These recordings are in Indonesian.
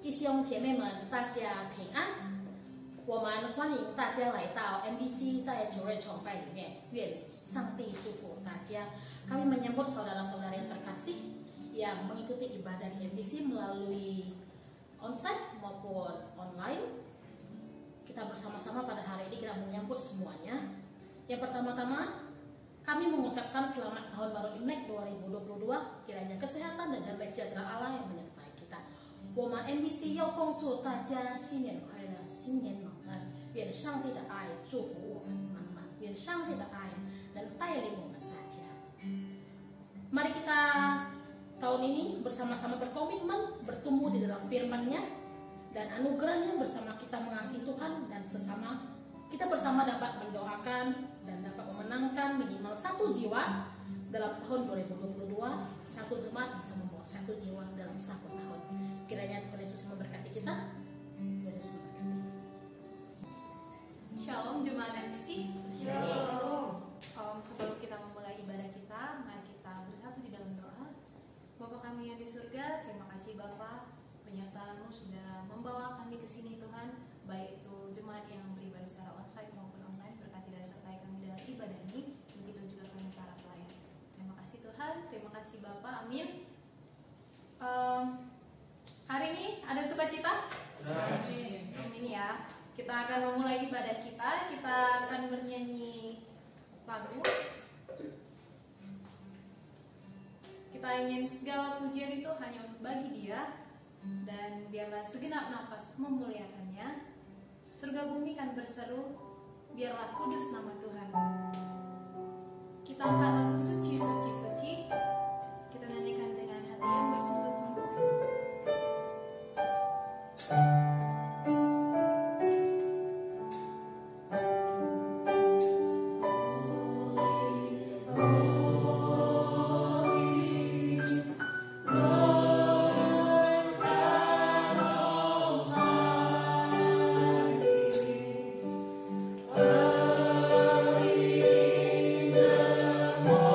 弟兄姐妹们，大家平安！我们欢迎大家来到 MBC 在主日崇拜里面，愿上帝祝福大家。Kami menyambut saudara-saudara yang terkasih yang mengikuti ibadah di MBC melalui onsite maupun online. Kita bersama-sama pada hari ini kita menyambut semuanya. Yang pertama-tama kami mengucapkan selamat tahun baru Imlek 2022. Kiranya kesehatan dan damai sejahtera Allah yang menyertai kita. 我们 MBC 要恭祝大家新年快乐，新年满满，愿上帝的爱祝福我们满满，愿上帝的爱能带领我们大家。Mari kita tahun ini bersama-sama berkomitmen bertumbuh di dalam firman-Nya dan anugerahnya bersama kita mengasihi Tuhan dan sesama. Kita bersama dapat mendoakan dan dapat memenangkan minimal satu jiwa dalam tahun 2022. Satu jemaat bisa membawa satu jiwa dalam satu tahun. Kiranya Tuhan Yesus memberkati kita. Tuhan Yesus memberkati. Shalom jemaat MBC. Shalom. Sebelum kita memulai ibadah kita, mari kita bersatu di dalam doa. Bapa kami yang di surga, terima kasih Bapa, penyertaan-Mu sudah membawa kami ke sini Tuhan, baik itu jemaat yang beribadah secara onsite maupun online. Berkati dan sertai kami dalam ibadah ini, begitu juga kami para pelayan. Terima kasih Tuhan, terima kasih Bapa, amin. Hari ini ada sukacita? Amin. Amin ya. Kita akan memulai ibadah kita. Kita akan bernyanyi lagu. Kita ingin segala pujian itu hanya untuk bagi Dia, dan biarlah segenap nafas memuliakannya. Surga bumi kan berseru, biarlah kudus nama Tuhan. Kita angkat lagu suci, suci, suci. Kita nyanyikan dengan hati yang bersungguh-sungguh. Early in the morning.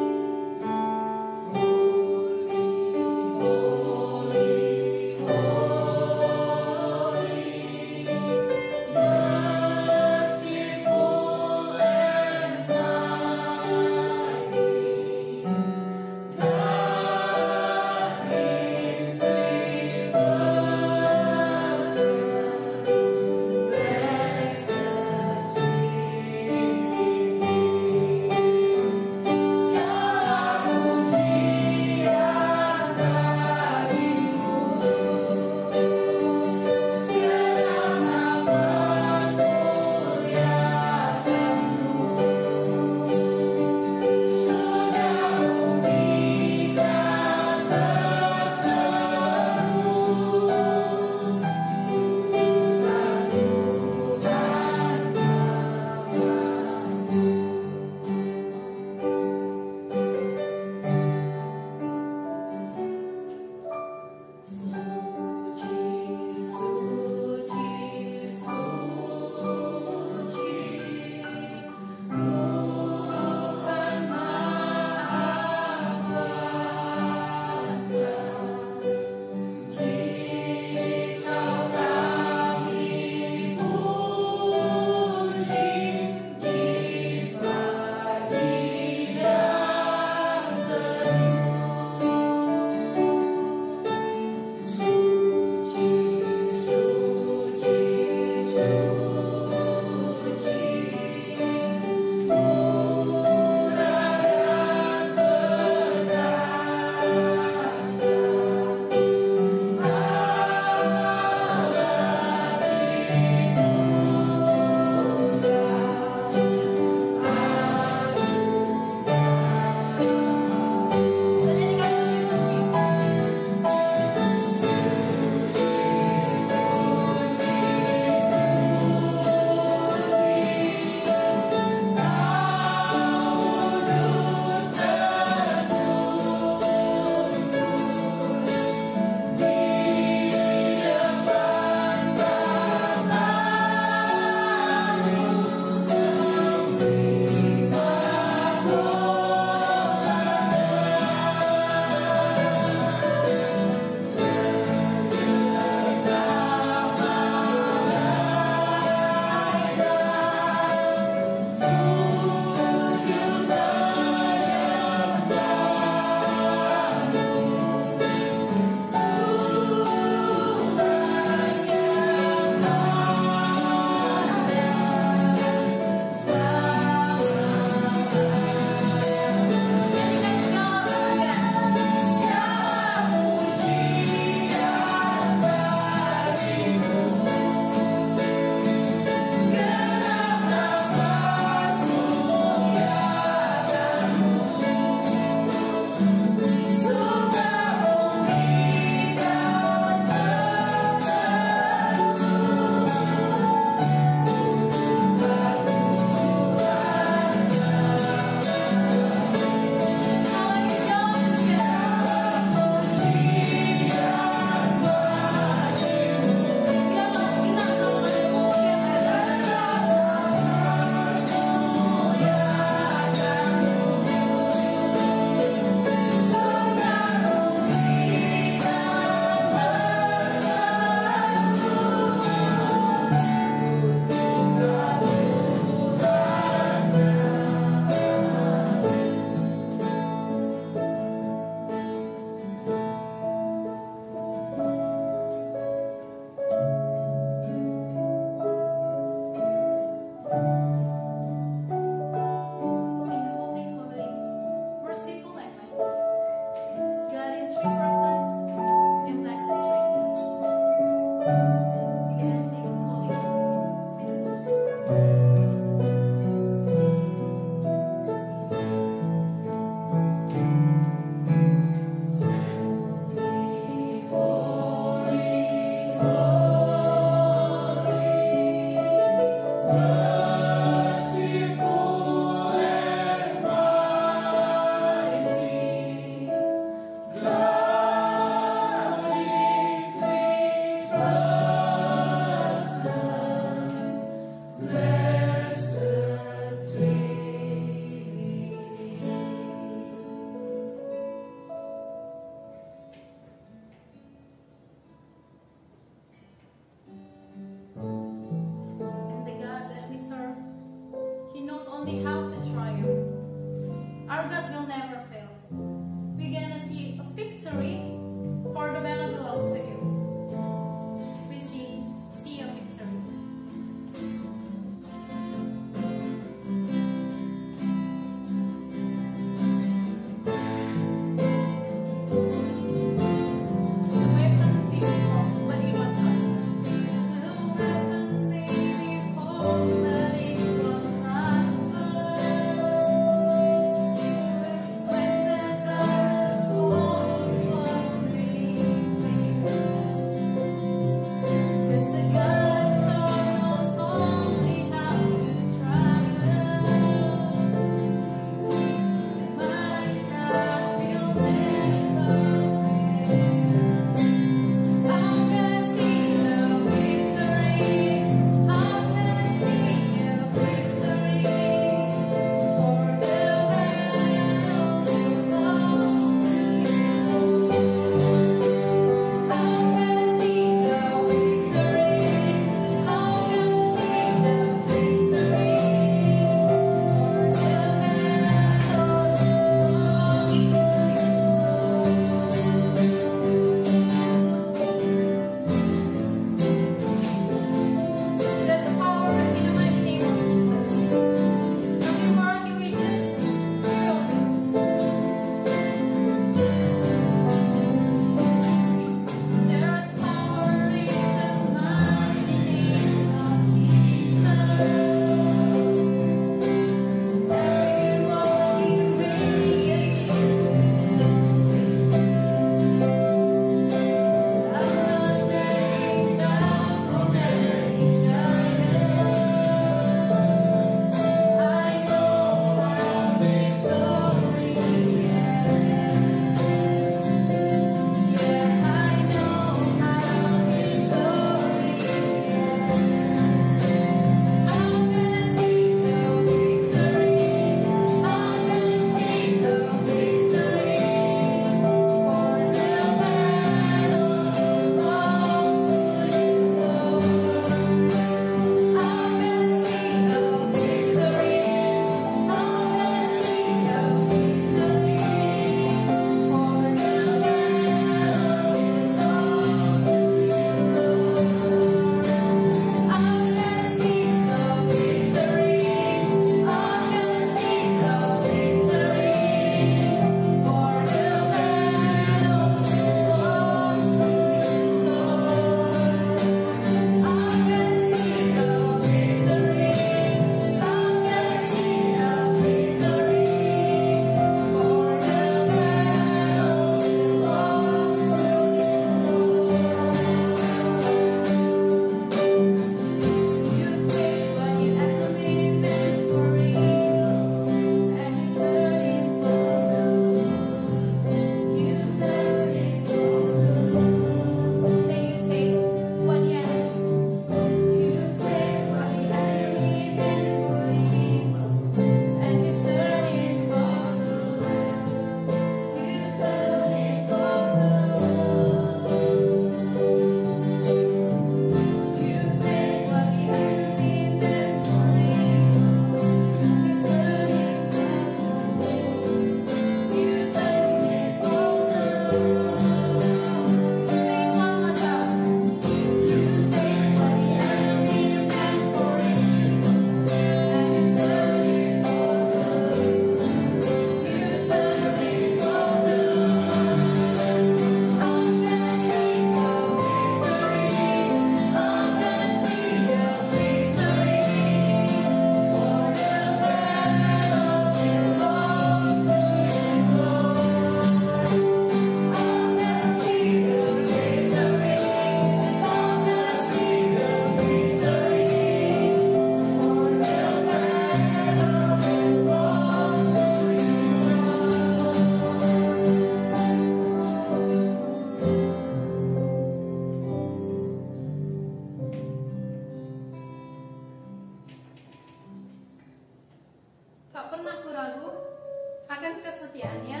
kesetiaannya,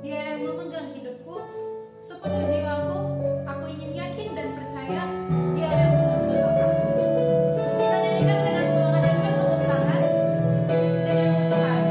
Dia yang memegang hidupku, sepenuh jiwaku, aku ingin yakin dan percaya Dia yang menuntun langkahku. Kita nyanyikan dengan semangat dan bertepuk tangan dengan Tuhan.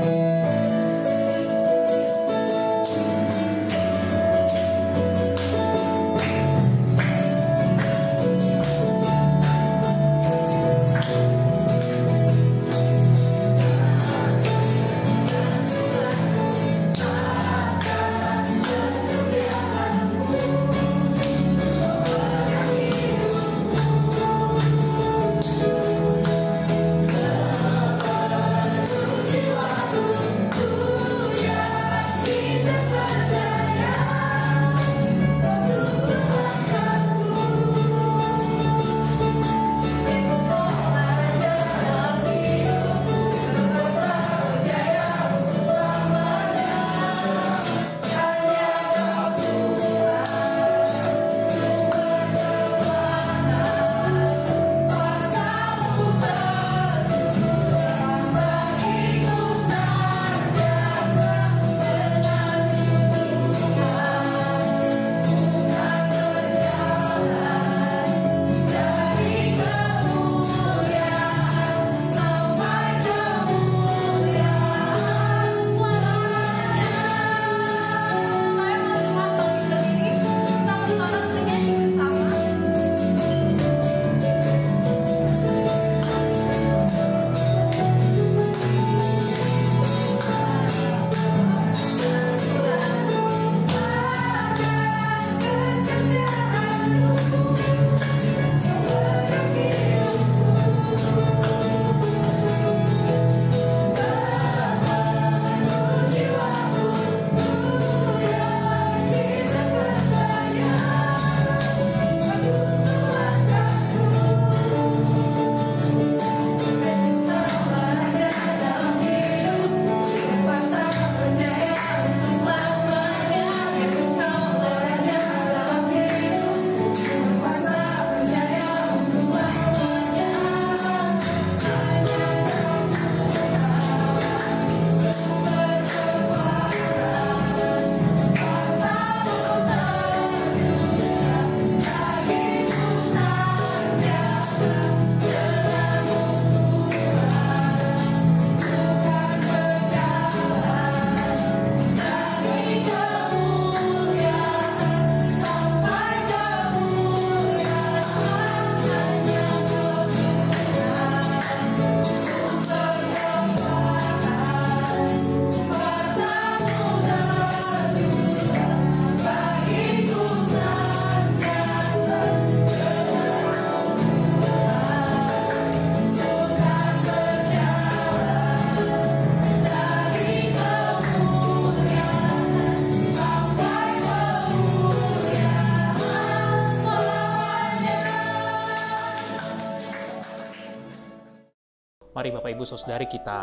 Mari Bapak Ibu Saudari kita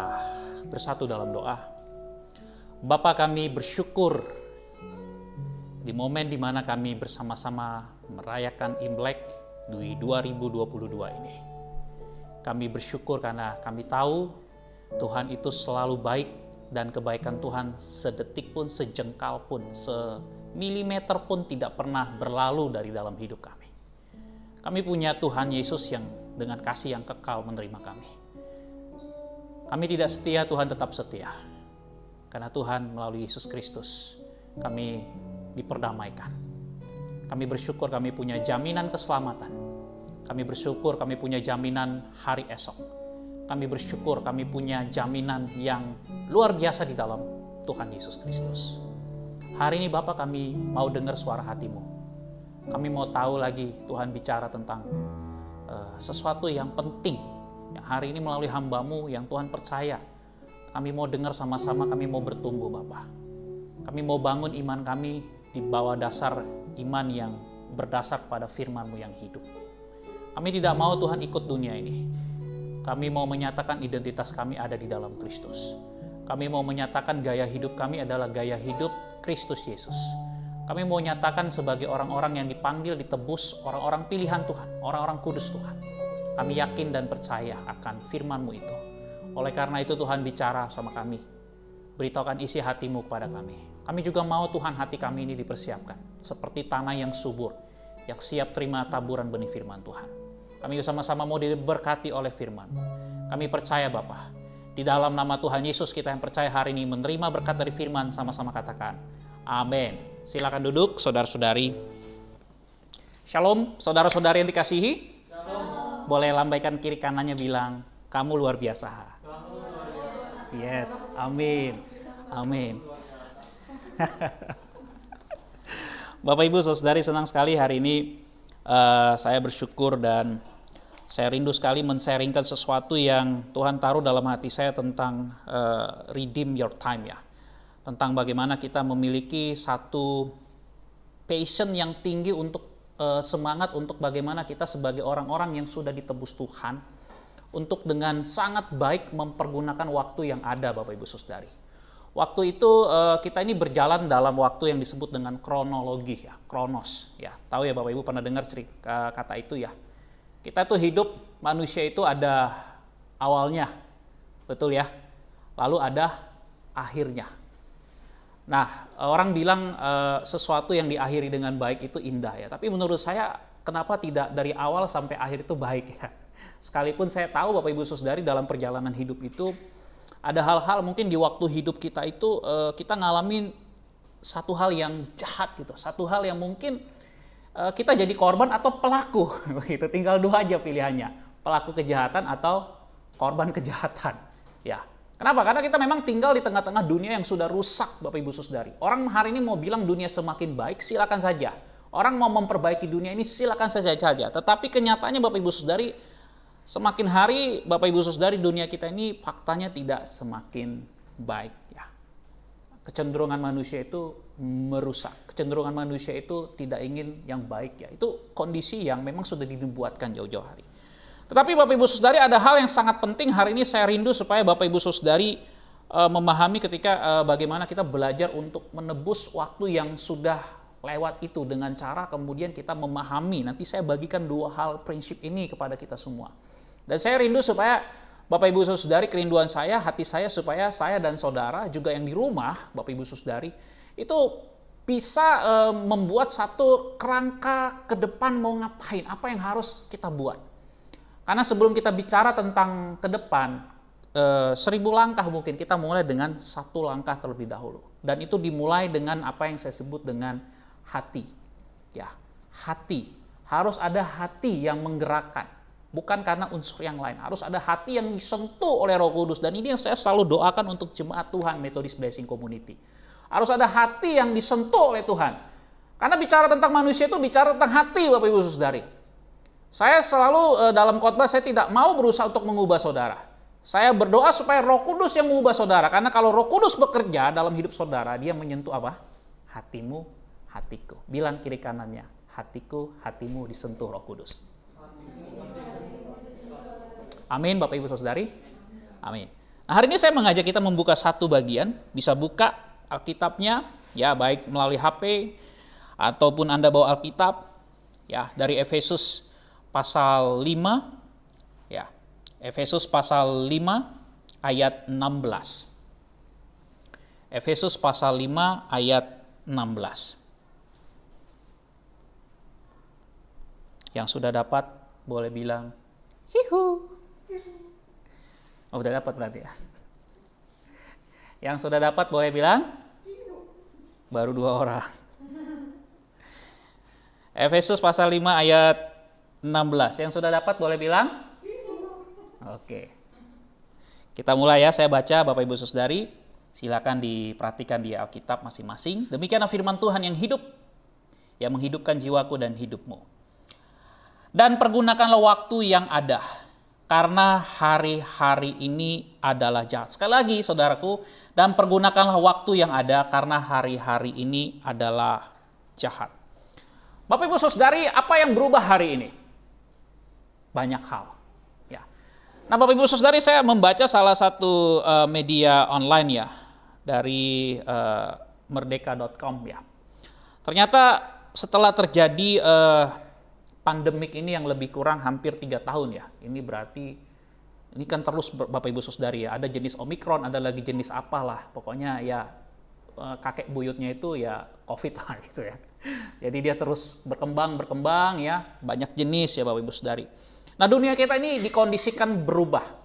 bersatu dalam doa. Bapa, kami bersyukur di momen di mana kami bersama-sama merayakan Imlek di 2022 ini. Kami bersyukur karena kami tahu Tuhan itu selalu baik dan kebaikan Tuhan sedetik pun, sejengkal pun, semilimeter pun tidak pernah berlalu dari dalam hidup kami. Kami punya Tuhan Yesus yang dengan kasih yang kekal menerima kami. Kami tidak setia, Tuhan tetap setia. Karena Tuhan melalui Yesus Kristus kami diperdamaikan. Kami bersyukur kami punya jaminan keselamatan. Kami bersyukur kami punya jaminan hari esok. Kami bersyukur kami punya jaminan yang luar biasa di dalam Tuhan Yesus Kristus. Hari ini Bapa, kami mau dengar suara hati-Mu. Kami mau tahu lagi Tuhan bicara tentang sesuatu yang penting yang hari ini melalui hamba-Mu yang Tuhan percaya. Kami mau dengar sama-sama, kami mau bertumbuh Bapa. Kami mau bangun iman kami di bawah dasar iman yang berdasar pada firman-Mu yang hidup. Kami tidak mau Tuhan ikut dunia ini. Kami mau menyatakan identitas kami ada di dalam Kristus. Kami mau menyatakan gaya hidup kami adalah gaya hidup Kristus Yesus. Kami mau nyatakan sebagai orang-orang yang dipanggil, ditebus, orang-orang pilihan Tuhan, orang-orang kudus Tuhan. Kami yakin dan percaya akan firman-Mu itu. Oleh karena itu Tuhan bicara sama kami. Beritahukan isi hatimu kepada kami. Kami juga mau Tuhan hati kami ini dipersiapkan seperti tanah yang subur, yang siap terima taburan benih firman Tuhan. Kami sama-sama mau diberkati oleh firman. Kami percaya Bapa, di dalam nama Tuhan Yesus kita yang percaya hari ini menerima berkat dari firman, sama-sama katakan amin. Silakan duduk saudara-saudari. Shalom saudara-saudari yang dikasihi. Shalom. Boleh lambaikan kiri kanannya bilang, kamu luar biasa. Yes, amin, amin. Bapak Ibu saudari, senang sekali hari ini saya bersyukur dan saya rindu sekali men-sharingkan sesuatu yang Tuhan taruh dalam hati saya tentang redeem your time ya. Tentang bagaimana kita memiliki satu passion yang tinggi untuk semangat untuk bagaimana kita sebagai orang-orang yang sudah ditebus Tuhan untuk dengan sangat baik mempergunakan waktu yang ada Bapak Ibu Saudari. Waktu itu kita ini berjalan dalam waktu yang disebut dengan kronologi ya, kronos ya. Tahu ya Bapak Ibu pernah dengar kata itu ya. Kita tuh hidup manusia itu ada awalnya, betul ya. Lalu ada akhirnya. Nah, orang bilang sesuatu yang diakhiri dengan baik itu indah ya. Tapi menurut saya kenapa tidak dari awal sampai akhir itu baik ya. Sekalipun saya tahu Bapak Ibu Saudari dalam perjalanan hidup itu ada hal-hal mungkin di waktu hidup kita itu kita ngalamin satu hal yang jahat gitu, satu hal yang mungkin kita jadi korban atau pelaku gitu. Tinggal dua aja pilihannya, pelaku kejahatan atau korban kejahatan ya. Kenapa? Karena kita memang tinggal di tengah-tengah dunia yang sudah rusak Bapak Ibu Saudari. Orang hari ini mau bilang dunia semakin baik, silakan saja. Orang mau memperbaiki dunia ini silakan saja. Tetapi kenyataannya Bapak Ibu Saudari, semakin hari Bapak Ibu Saudari dunia kita ini faktanya tidak semakin baik ya. Kecenderungan manusia itu merusak. Kecenderungan manusia itu tidak ingin yang baik ya. Itu kondisi yang memang sudah dibuatkan jauh-jauh hari. Tetapi Bapak Ibu Saudari ada hal yang sangat penting hari ini saya rindu supaya Bapak Ibu Saudari memahami ketika bagaimana kita belajar untuk menebus waktu yang sudah lewat itu dengan cara kemudian kita memahami. Nanti saya bagikan dua hal prinsip ini kepada kita semua. Dan saya rindu supaya Bapak Ibu Saudari, kerinduan saya, hati saya supaya saya dan saudara juga yang di rumah, Bapak Ibu Saudari, itu bisa membuat satu kerangka ke depan mau ngapain, apa yang harus kita buat. Karena sebelum kita bicara tentang ke depan, 1000 langkah mungkin kita mulai dengan satu langkah terlebih dahulu. Dan itu dimulai dengan apa yang saya sebut dengan hati. Ya, hati. Harus ada hati yang menggerakkan. Bukan karena unsur yang lain. Harus ada hati yang disentuh oleh Roh Kudus. Dan ini yang saya selalu doakan untuk jemaat Tuhan Methodist Blessing Community. Harus ada hati yang disentuh oleh Tuhan. Karena bicara tentang manusia itu bicara tentang hati Bapak Ibu Saudari. Saya selalu dalam khotbah saya tidak mau berusaha untuk mengubah saudara. Saya berdoa supaya Roh Kudus yang mengubah saudara. Karena kalau Roh Kudus bekerja dalam hidup saudara, dia menyentuh apa? Hatimu, hatiku. Bilang kiri kanannya, hatiku, hatimu disentuh Roh Kudus. Amin Bapak Ibu Saudari. Amin. Nah, hari ini saya mengajak kita membuka satu bagian. Bisa buka Alkitabnya ya, baik melalui HP ataupun Anda bawa Alkitab ya, dari Efesus pasal 5 ya. Efesus pasal 5 ayat 16. Efesus pasal 5 ayat 16. Yang sudah dapat boleh bilang hihu. Oh, udah dapat berarti ya. Yang sudah dapat boleh bilang baru 2 orang. Efesus pasal 5 ayat 16. Yang sudah dapat boleh bilang? Oke. Kita mulai ya, saya baca Bapak Ibu Saudari. Silakan diperhatikan di Alkitab masing-masing. Demikianlah firman Tuhan yang hidup, yang menghidupkan jiwaku dan hidupmu. Dan pergunakanlah waktu yang ada, karena hari-hari ini adalah jahat. Sekali lagi saudaraku, dan pergunakanlah waktu yang ada, karena hari-hari ini adalah jahat. Bapak Ibu Saudari, apa yang berubah hari ini? Banyak hal. Ya. Nah Bapak Ibu Saudari, saya membaca salah satu media online ya, dari merdeka.com ya. Ternyata setelah terjadi pandemik ini yang lebih kurang hampir 3 tahun ya. Ini berarti Ini kan terus Bapak Ibu Saudari ya, ada jenis Omikron, ada lagi jenis apalah, pokoknya ya kakek buyutnya itu ya COVID lah gitu ya. Jadi dia terus berkembang ya, banyak jenis ya Bapak Ibu Saudari. Nah dunia kita ini dikondisikan berubah.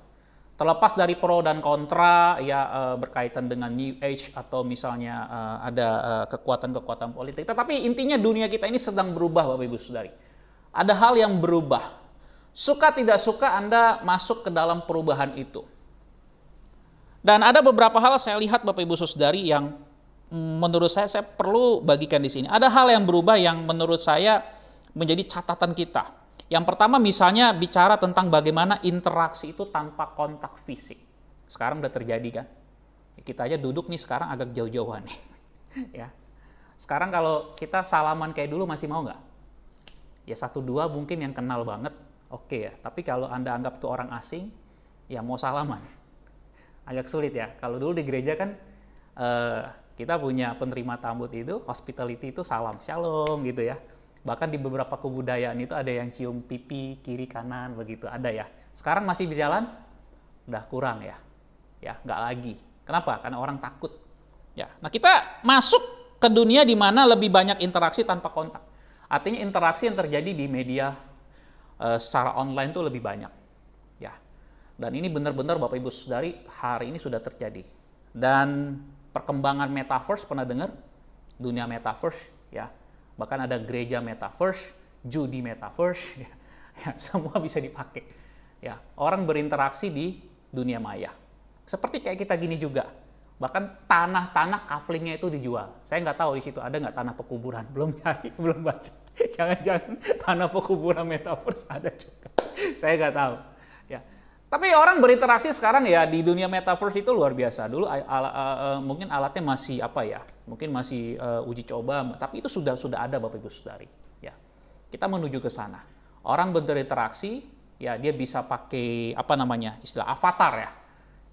Terlepas dari pro dan kontra ya berkaitan dengan New Age atau misalnya ada kekuatan-kekuatan politik. Tetapi intinya dunia kita ini sedang berubah Bapak Ibu Saudari. Ada hal yang berubah. Suka tidak suka Anda masuk ke dalam perubahan itu. Dan ada beberapa hal saya lihat Bapak Ibu Saudari yang menurut saya perlu bagikan di sini. Ada hal yang berubah yang menurut saya menjadi catatan kita. Yang pertama misalnya bicara tentang bagaimana interaksi itu tanpa kontak fisik. Sekarang udah terjadi kan? Kita aja duduk nih sekarang agak jauh-jauhan nih. Ya. Sekarang kalau kita salaman kayak dulu masih mau nggak? Ya 1-2 mungkin yang kenal banget. Oke ya, tapi kalau Anda anggap itu orang asing, ya mau salaman. Agak sulit ya. Kalau dulu di gereja kan kita punya penerima tamu itu, hospitality itu salam, shalom gitu ya. Bahkan di beberapa kebudayaan itu ada yang cium pipi, kiri, kanan, begitu. Ada ya. Sekarang masih berjalan? Udah kurang ya. Ya, nggak lagi. Kenapa? Karena orang takut. Ya. Nah kita masuk ke dunia di mana lebih banyak interaksi tanpa kontak. Artinya interaksi yang terjadi di media secara online itu lebih banyak, ya. Dan ini benar-benar Bapak Ibu Saudari hari ini sudah terjadi. Dan perkembangan metaverse pernah dengar? Dunia metaverse, ya. Bahkan ada gereja metaverse, judi metaverse, ya. Ya, semua bisa dipakai. Ya, orang berinteraksi di dunia maya. Seperti kayak kita gini juga. Bahkan tanah-tanah kaflingnya itu dijual. Saya nggak tahu di situ ada nggak tanah pekuburan. Belum cari, belum baca. Jangan-jangan tanah pekuburan metaverse ada juga. Saya nggak tahu. Ya. Tapi orang berinteraksi sekarang ya di dunia metaverse itu luar biasa. Dulu mungkin alatnya masih apa ya? Mungkin masih uji coba. Tapi itu sudah ada Bapak Ibu Saudari. Ya. Kita menuju ke sana. Orang berinteraksi, ya dia bisa pakai apa namanya istilah avatar ya.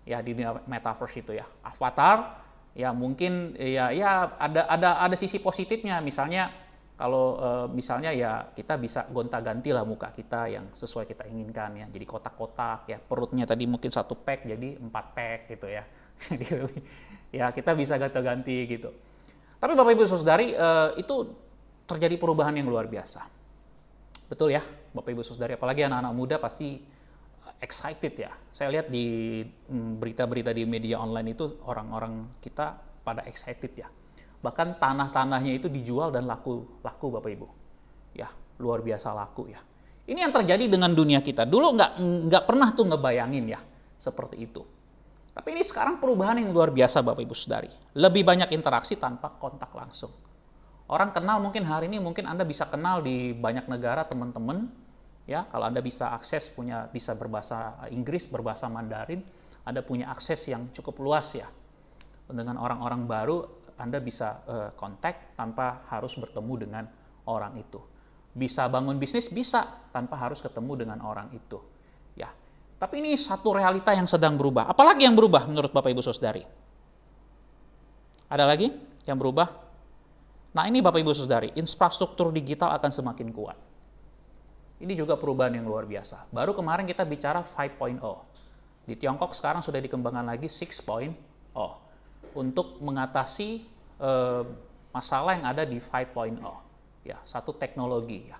Ya di dunia metaverse itu ya. Avatar, ya mungkin ya ada sisi positifnya. Misalnya kalau misalnya ya kita bisa gonta-ganti lah muka kita yang sesuai kita inginkan ya. Jadi kotak-kotak ya, perutnya tadi mungkin 1 pack jadi 4 pack gitu ya. Jadi ya kita bisa gonta-ganti gitu. Tapi Bapak Ibu Saudari itu terjadi perubahan yang luar biasa. Betul ya Bapak Ibu Saudari, apalagi anak-anak muda pasti excited ya. Saya lihat di berita-berita di media online itu orang-orang kita pada excited ya. Bahkan tanah-tanahnya itu dijual dan laku Bapak Ibu. Ya, luar biasa laku ya. Ini yang terjadi dengan dunia kita. Dulu nggak pernah tuh ngebayangin ya seperti itu. Tapi ini sekarang perubahan yang luar biasa Bapak Ibu Saudari. Lebih banyak interaksi tanpa kontak langsung. Orang kenal mungkin hari ini mungkin Anda bisa kenal di banyak negara teman-teman. Ya, kalau Anda bisa akses bisa berbahasa Inggris, berbahasa Mandarin, Anda punya akses yang cukup luas ya. Dengan orang-orang baru Anda bisa kontak tanpa harus bertemu dengan orang itu. Bisa bangun bisnis, bisa tanpa harus ketemu dengan orang itu. Ya, tapi ini satu realita yang sedang berubah. Apalagi yang berubah menurut Bapak Ibu Saudari? Ada lagi yang berubah? Nah ini Bapak Ibu Saudari, infrastruktur digital akan semakin kuat. Ini juga perubahan yang luar biasa. Baru kemarin kita bicara 5.0. Di Tiongkok sekarang sudah dikembangkan lagi 6.0. Untuk mengatasi masalah yang ada di 5.0 ya, satu teknologi ya.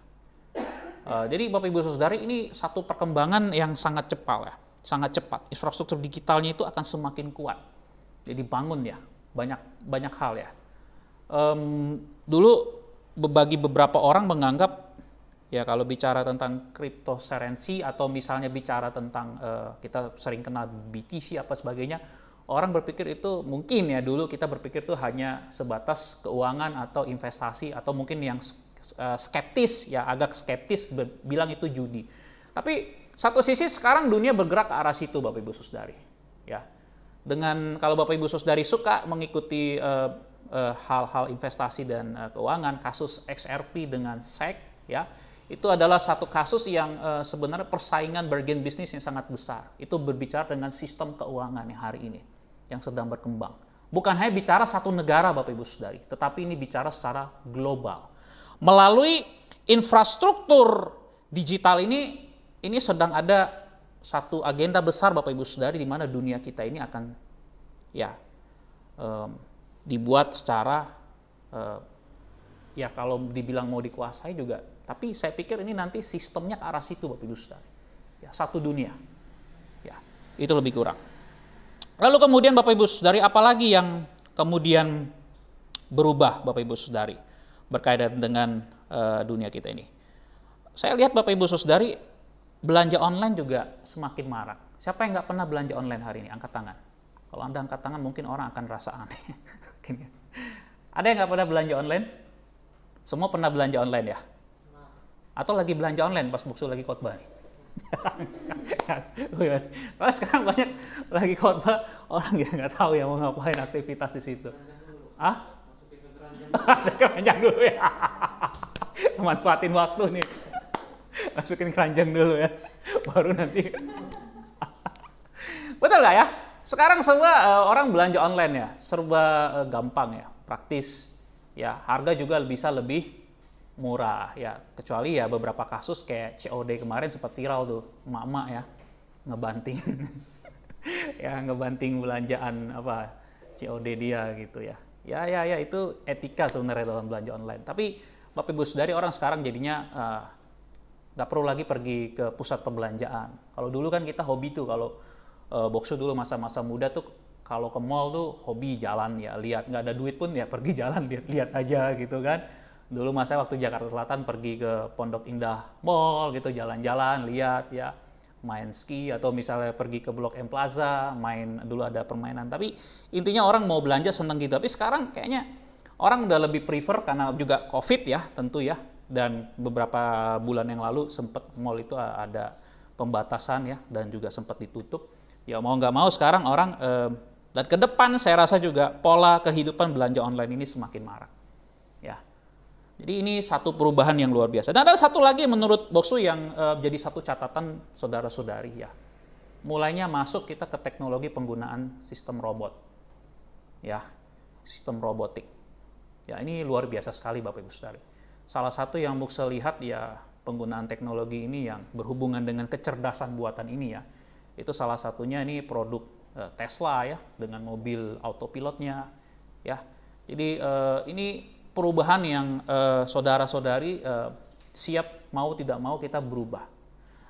Jadi Bapak Ibu Saudari ini satu perkembangan yang sangat cepat ya, sangat cepat. Infrastruktur digitalnya itu akan semakin kuat. Jadi bangun ya, banyak hal ya. Dulu bagi beberapa orang menganggap ya kalau bicara tentang cryptocurrency atau misalnya bicara tentang kita sering kenal BTC apa sebagainya, orang berpikir itu mungkin ya dulu kita berpikir itu hanya sebatas keuangan atau investasi atau mungkin yang skeptis ya agak skeptis bilang itu judi. Tapi satu sisi sekarang dunia bergerak ke arah situ Bapak Ibu Saudari. Ya. Dengan kalau Bapak Ibu Saudari suka mengikuti hal-hal investasi dan keuangan, kasus XRP dengan SEC ya. Itu adalah satu kasus yang sebenarnya persaingan bargain bisnis yang sangat besar. Itu berbicara dengan sistem keuangan yang hari ini yang sedang berkembang. Bukan hanya bicara satu negara Bapak Ibu Saudari, tetapi ini bicara secara global. Melalui infrastruktur digital ini sedang ada satu agenda besar Bapak Ibu Saudari, di mana dunia kita ini akan dibuat secara kalau dibilang mau dikuasai juga, tapi saya pikir ini nanti sistemnya ke arah situ Bapak Ibu Saudari. Ya, satu dunia. Ya, itu lebih kurang. Lalu kemudian Bapak Ibu Saudari, apalagi yang kemudian berubah Bapak Ibu Saudari berkaitan dengan dunia kita ini? Saya lihat Bapak Ibu Saudari, belanja online juga semakin marak. Siapa yang nggak pernah belanja online hari ini? Angkat tangan. Kalau Anda angkat tangan mungkin orang akan rasa aneh. Ada yang nggak pernah belanja online? Semua pernah belanja online ya? Atau lagi belanja online pas Buksu lagi khotbah nih? Karena sekarang banyak lagi khotbah, orang ya nggak tahu ya mau ngapain aktivitas di situ. Ada keranjang dulu ya. Manfaatin waktu nih. Masukin keranjang dulu ya, baru nanti. Betul nggak ya? Sekarang semua orang belanja online ya, serba gampang ya, praktis. Ya, harga juga bisa lebih murah ya. Kecuali ya beberapa kasus kayak COD kemarin sempat viral tuh, emak-emak ya ngebanting, ngebanting belanjaan COD dia gitu ya. Ya itu etika sebenarnya dalam belanja online. Tapi Bapak Ibu Saudari, orang sekarang jadinya nggak perlu lagi pergi ke pusat perbelanjaan. Kalau dulu kan kita hobi tuh, kalau Boksu dulu masa-masa muda tuh kalau ke mall tuh hobi jalan ya, lihat, nggak ada duit pun ya pergi jalan lihat aja gitu kan. Dulu masa waktu Jakarta Selatan pergi ke Pondok Indah Mall gitu, jalan-jalan lihat ya, main ski, atau misalnya pergi ke Blok M Plaza, main, dulu ada permainan. Tapi intinya orang mau belanja seneng gitu. Tapi sekarang kayaknya orang udah lebih prefer karena juga COVID ya tentu ya. Dan beberapa bulan yang lalu sempat mall itu ada pembatasan ya, dan juga sempat ditutup. Ya mau nggak mau sekarang orang dan ke depan saya rasa juga pola kehidupan belanja online ini semakin marak. Ya. Jadi ini satu perubahan yang luar biasa. Dan ada satu lagi menurut Boksu yang jadi satu catatan saudara-saudari ya. Mulainya masuk kita ke teknologi penggunaan sistem robot. Ya, sistem robotik. Ya, ini luar biasa sekali Bapak Ibu Saudari. Salah satu yang Boksu lihat ya, penggunaan teknologi ini yang berhubungan dengan kecerdasan buatan ini ya. Itu salah satunya ini produk Tesla ya, dengan mobil autopilotnya ya. Jadi ini perubahan yang saudara-saudari siap mau tidak mau kita berubah.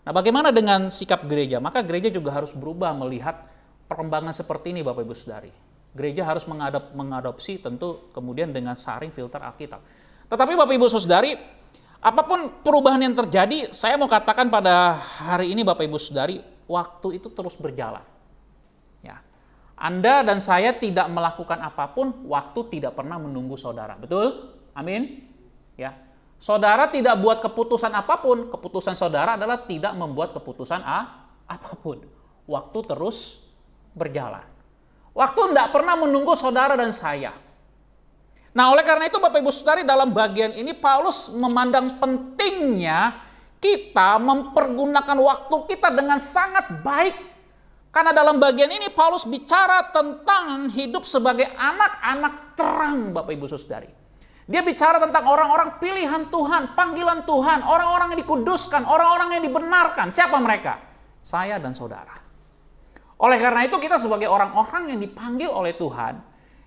Nah, bagaimana dengan sikap gereja? Maka gereja juga harus berubah melihat perkembangan seperti ini Bapak Ibu Saudari. Gereja harus mengadopsi tentu kemudian dengan saring filter Alkitab. Tetapi Bapak Ibu Saudari, apapun perubahan yang terjadi, saya mau katakan pada hari ini Bapak Ibu Saudari, waktu itu terus berjalan. Ya. Anda dan saya tidak melakukan apapun, waktu tidak pernah menunggu saudara. Betul? Amin? Ya. Saudara tidak buat keputusan apapun, keputusan saudara adalah tidak membuat keputusan apapun. Waktu terus berjalan. Waktu tidak pernah menunggu saudara dan saya. Nah, oleh karena itu Bapak Ibu Saudari, dalam bagian ini Paulus memandang pentingnya kita mempergunakan waktu kita dengan sangat baik. Karena dalam bagian ini Paulus bicara tentang hidup sebagai anak-anak terang Bapak Ibu Saudari. Dia bicara tentang orang-orang pilihan Tuhan, panggilan Tuhan, orang-orang yang dikuduskan, orang-orang yang dibenarkan. Siapa mereka? Saya dan saudara. Oleh karena itu kita sebagai orang-orang yang dipanggil oleh Tuhan,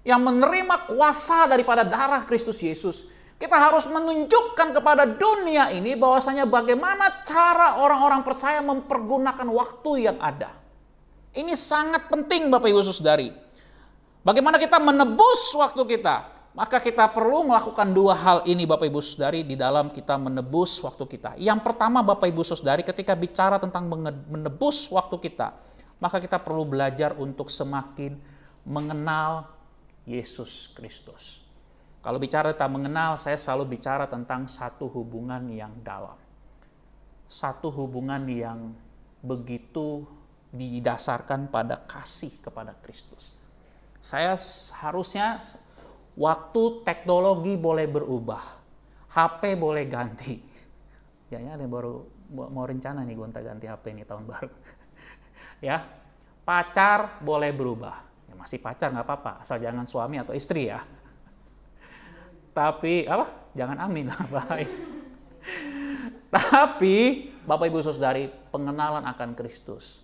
yang menerima kuasa daripada darah Kristus Yesus, kita harus menunjukkan kepada dunia ini bahwasanya bagaimana cara orang-orang percaya mempergunakan waktu yang ada. Ini sangat penting Bapak Ibu Saudari. Bagaimana kita menebus waktu kita? Maka kita perlu melakukan dua hal ini Bapak Ibu Saudari di dalam kita menebus waktu kita. Yang pertama Bapak Ibu Saudari, ketika bicara tentang menebus waktu kita, maka kita perlu belajar untuk semakin mengenal Yesus Kristus. Kalau bicara tentang mengenal, saya selalu bicara tentang satu hubungan yang dalam. Satu hubungan yang begitu didasarkan pada kasih kepada Kristus. Saya harusnya, waktu teknologi boleh berubah, HP boleh ganti. Ya, ada baru mau rencana nih gonta-ganti HP ini tahun baru. Ya, pacar boleh berubah. Ya, masih pacar nggak apa-apa, asal jangan suami atau istri ya. Tapi jangan amin lah, baik. Tapi Bapak Ibu Saudari, pengenalan akan Kristus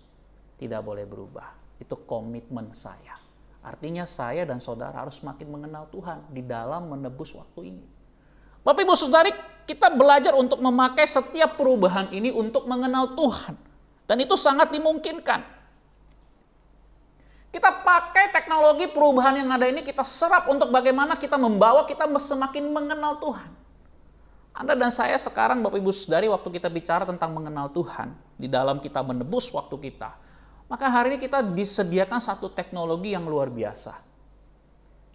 tidak boleh berubah. Itu komitmen saya. Artinya saya dan saudara harus makin mengenal Tuhan di dalam menebus waktu ini. Bapak Ibu Saudari, kita belajar untuk memakai setiap perubahan ini untuk mengenal Tuhan. Dan itu sangat dimungkinkan. Kita pakai teknologi perubahan yang ada ini, kita serap untuk bagaimana kita membawa kita semakin mengenal Tuhan. Anda dan saya sekarang, Bapak Ibu Saudari, waktu kita bicara tentang mengenal Tuhan, di dalam kita menebus waktu kita, maka hari ini kita disediakan satu teknologi yang luar biasa.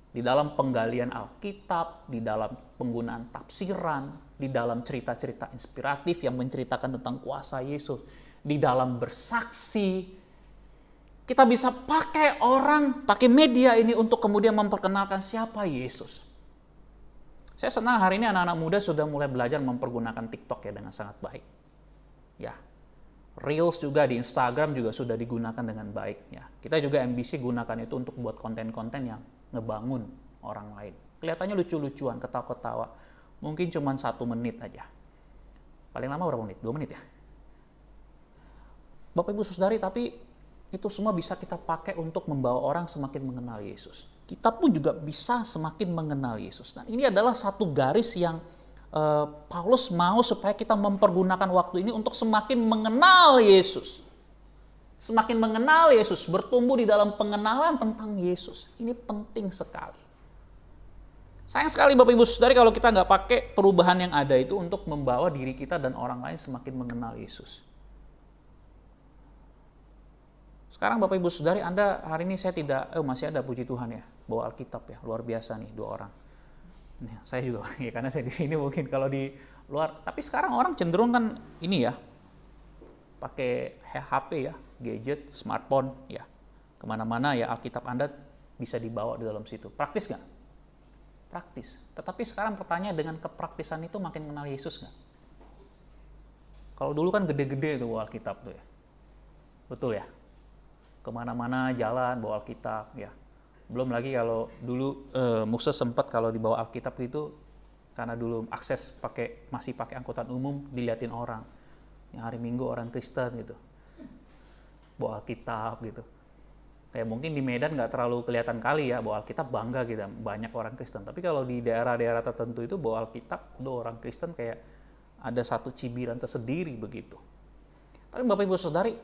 Di dalam penggalian Alkitab, di dalam penggunaan tafsiran, di dalam cerita-cerita inspiratif yang menceritakan tentang kuasa Yesus, di dalam bersaksi, kita bisa pakai media ini untuk kemudian memperkenalkan siapa Yesus. Saya senang hari ini anak-anak muda sudah mulai belajar mempergunakan TikTok ya dengan sangat baik. Ya, Reels juga di Instagram juga sudah digunakan dengan baik. Ya, kita juga MBC gunakan itu untuk buat konten-konten yang ngebangun orang lain. Kelihatannya lucu-lucuan, ketawa-ketawa. Mungkin cuma 1 menit aja. Paling lama berapa menit? 2 menit ya. Bapak Ibu Saudari, tapi itu semua bisa kita pakai untuk membawa orang semakin mengenal Yesus. Kita pun juga bisa semakin mengenal Yesus. Nah, ini adalah satu garis yang Paulus mau supaya kita mempergunakan waktu ini untuk semakin mengenal Yesus. Semakin mengenal Yesus, bertumbuh di dalam pengenalan tentang Yesus. Ini penting sekali. Sayang sekali Bapak Ibu Saudari kalau kita nggak pakai perubahan yang ada itu untuk membawa diri kita dan orang lain semakin mengenal Yesus. Sekarang Bapak Ibu Saudari, Anda hari ini saya tidak, masih ada puji Tuhan ya, bawa Alkitab ya, luar biasa nih 2 orang. Nah, saya juga, ya karena saya di sini mungkin kalau di luar, tapi sekarang orang cenderung kan ini ya, pakai HP ya, gadget, smartphone ya, kemana-mana ya Alkitab Anda bisa dibawa di dalam situ. Praktis nggak? Praktis. Tetapi sekarang pertanyaan dengan kepraktisan itu makin mengenal Yesus nggak? Kalau dulu kan gede-gede itu bawa Alkitab tuh ya, betul ya? Kemana-mana jalan bawa Alkitab ya. Belum lagi kalau dulu Musa sempat kalau dibawa Alkitab itu karena dulu akses masih pakai angkutan umum, diliatin orang. Yang hari Minggu orang Kristen gitu. Bawa Alkitab gitu. Kayak mungkin di Medan nggak terlalu kelihatan kali ya bawa Alkitab, bangga gitu, banyak orang Kristen. Tapi kalau di daerah-daerah tertentu itu bawa Alkitab, udah orang Kristen kayak ada satu cibiran tersendiri begitu. Tapi Bapak Ibu Saudari,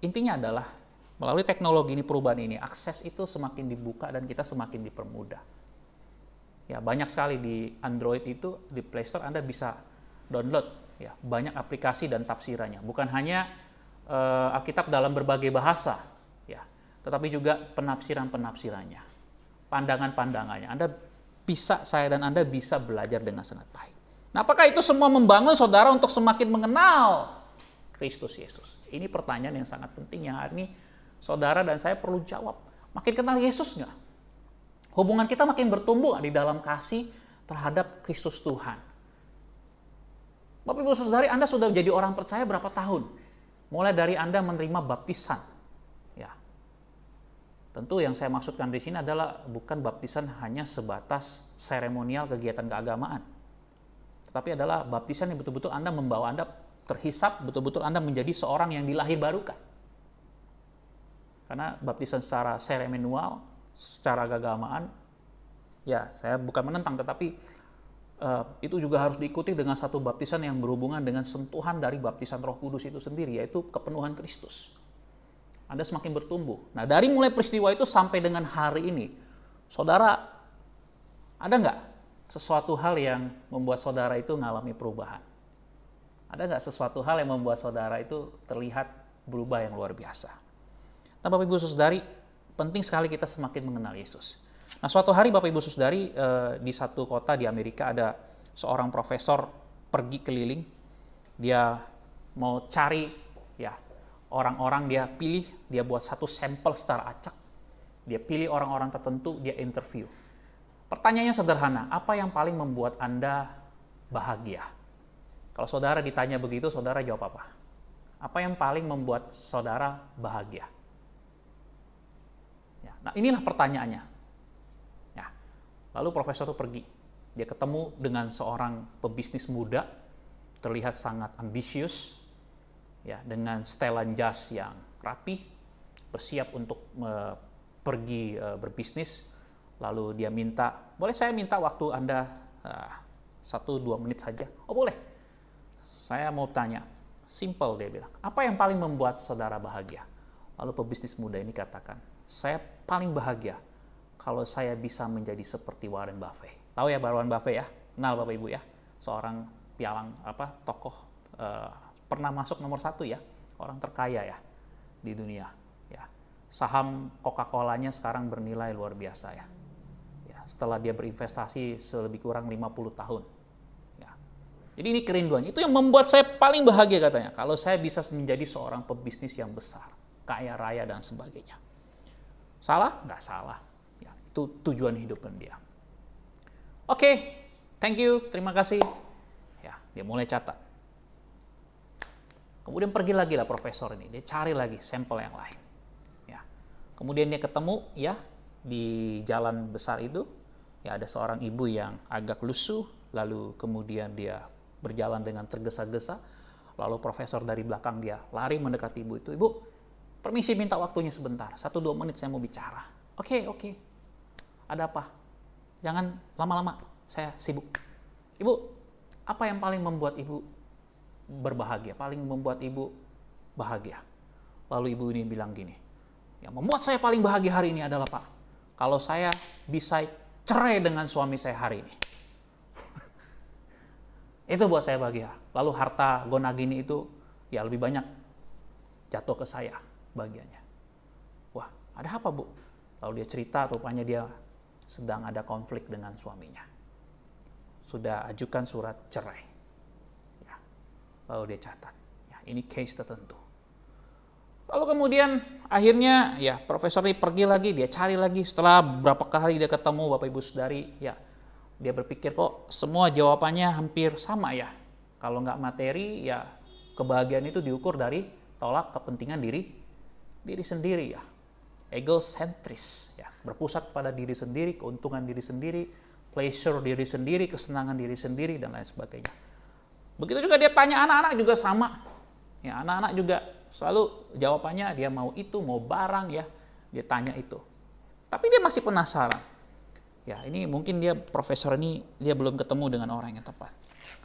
intinya adalah melalui teknologi ini, perubahan ini, akses itu semakin dibuka dan kita semakin dipermudah. Ya, banyak sekali di Android itu, di Play Store Anda bisa download ya, banyak aplikasi dan tafsirannya. Bukan hanya Alkitab dalam berbagai bahasa, ya, tetapi juga penafsiran-penafsirannya, pandangan-pandangannya. Saya dan Anda bisa belajar dengan sangat baik. Nah, apakah itu semua membangun saudara untuk semakin mengenal Kristus Yesus? Ini pertanyaan yang sangat penting yang hari ini saudara dan saya perlu jawab. Makin kenal Yesus nggak? Hubungan kita makin bertumbuh di dalam kasih terhadap Kristus Tuhan. Bapak Ibu Saudari, Anda sudah menjadi orang percaya berapa tahun? Mulai dari Anda menerima baptisan. Ya. Tentu yang saya maksudkan di sini adalah bukan baptisan hanya sebatas seremonial kegiatan keagamaan. Tetapi adalah baptisan yang betul-betul Anda membawa Anda terhisap, betul-betul Anda menjadi seorang yang dilahirbarukan. Karena baptisan secara seremonial, secara keagamaan, ya saya bukan menentang, tetapi itu juga harus diikuti dengan satu baptisan yang berhubungan dengan sentuhan dari baptisan Roh Kudus itu sendiri, yaitu kepenuhan Kristus. Anda semakin bertumbuh. Nah, dari mulai peristiwa itu sampai dengan hari ini, saudara, ada nggak sesuatu hal yang membuat saudara itu mengalami perubahan? Ada nggak sesuatu hal yang membuat saudara itu terlihat berubah yang luar biasa? Nah, Bapak Ibu Saudari, penting sekali kita semakin mengenal Yesus. Nah, suatu hari Bapak Ibu Saudari, di satu kota di Amerika ada seorang profesor pergi keliling. Dia mau cari ya orang-orang, dia buat satu sampel secara acak. Dia pilih orang-orang tertentu, dia interview. Pertanyaannya sederhana, apa yang paling membuat Anda bahagia? Kalau saudara ditanya begitu, saudara jawab apa? Apa yang paling membuat saudara bahagia? Nah, inilah pertanyaannya. Ya. Lalu profesor itu pergi. Dia ketemu dengan seorang pebisnis muda terlihat sangat ambisius, ya, dengan setelan jas yang rapi, bersiap untuk pergi berbisnis. Lalu dia minta, boleh saya minta waktu Anda 1-2 menit saja? Oh boleh. Saya mau tanya, simple dia bilang, apa yang paling membuat saudara bahagia? Lalu pebisnis muda ini katakan, saya paling bahagia kalau saya bisa menjadi seperti Warren Buffett. Tahu ya Warren Buffett ya? Kenal Bapak Ibu ya? Seorang pialang tokoh pernah masuk nomor 1 ya, orang terkaya ya di dunia. Ya, saham Coca-Cola-nya sekarang bernilai luar biasa ya. Ya, setelah dia berinvestasi selebih kurang 50 tahun. Ya. Jadi ini kerinduannya. Itu yang membuat saya paling bahagia katanya. Kalau saya bisa menjadi seorang pebisnis yang besar, kaya raya dan sebagainya. Salah? Nggak salah. Ya, itu tujuan hidup dia. Oke, thank you, terima kasih. Ya, dia mulai catat. Kemudian pergi lagi lah profesor ini, dia cari lagi sampel yang lain. Ya. Kemudian dia ketemu ya di jalan besar itu, ya ada seorang ibu yang agak lusuh, lalu kemudian dia berjalan dengan tergesa-gesa, lalu profesor dari belakang dia lari mendekati ibu itu, ibu, permisi minta waktunya sebentar, 1-2 menit saya mau bicara. Oke, ada apa? Jangan lama-lama, saya sibuk. Ibu, apa yang paling membuat ibu berbahagia, paling membuat ibu bahagia? Lalu ibu ini bilang gini, yang membuat saya paling bahagia hari ini adalah Pak, kalau saya bisa cerai dengan suami saya hari ini. Itu buat saya bahagia. Lalu harta Gonagini itu ya lebih banyak jatuh ke saya bagiannya. Wah, ada apa Bu? Lalu dia cerita, rupanya dia sedang ada konflik dengan suaminya. Sudah ajukan surat cerai. Lalu dia catat, ya, ini case tertentu. Lalu kemudian akhirnya ya profesor ini pergi lagi, dia cari lagi. Setelah berapa kali dia ketemu Bapak Ibu Saudari, ya dia berpikir kok semua jawabannya hampir sama ya. Kalau nggak materi, ya kebahagiaan itu diukur dari tolak kepentingan diri sendiri ya. Egocentris, ya, berpusat pada diri sendiri, keuntungan diri sendiri, pleasure diri sendiri, kesenangan diri sendiri dan lain sebagainya. Begitu juga dia tanya anak-anak juga sama. Ya, anak-anak juga selalu jawabannya dia mau itu, mau barang ya. Dia tanya itu. Tapi dia masih penasaran. Ya, ini mungkin dia profesor ini dia belum ketemu dengan orang yang tepat.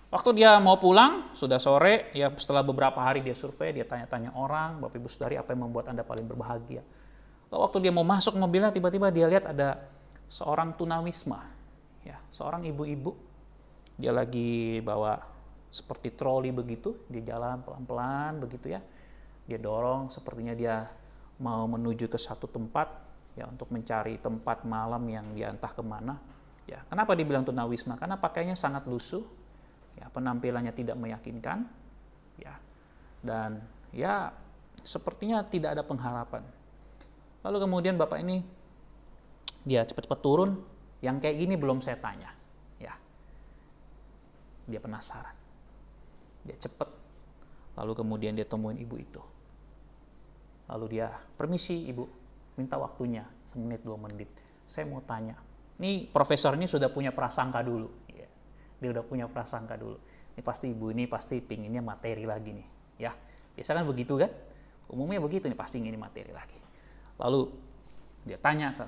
Waktu dia mau pulang, sudah sore, ya setelah beberapa hari dia survei, dia tanya-tanya orang, Bapak Ibu Saudari, apa yang membuat Anda paling berbahagia? Lalu waktu dia mau masuk mobilnya, tiba-tiba dia lihat ada seorang tunawisma. Ya, seorang ibu-ibu. Dia lagi bawa seperti troli begitu, dia jalan pelan-pelan begitu ya. Dia dorong, sepertinya dia mau menuju ke satu tempat ya untuk mencari tempat malam yang dia entah kemana. Ya, kenapa dibilang tunawisma? Karena pakainya sangat lusuh, ya, penampilannya tidak meyakinkan, ya, dan ya sepertinya tidak ada pengharapan. Lalu kemudian bapak ini dia cepat-cepat turun, yang kayak gini belum saya tanya, ya. Dia penasaran. Dia cepat, lalu kemudian dia temuin ibu itu. Lalu dia, permisi ibu, minta waktunya 1-2 menit. Saya mau tanya. Ini profesor ini sudah punya prasangka dulu. Ya. Dia udah punya prasangka dulu. Ini pasti ibu ini pasti pinginnya materi lagi nih. Ya, biasa kan begitu kan? Umumnya begitu nih, pasti ingin materi lagi. Lalu dia tanya ke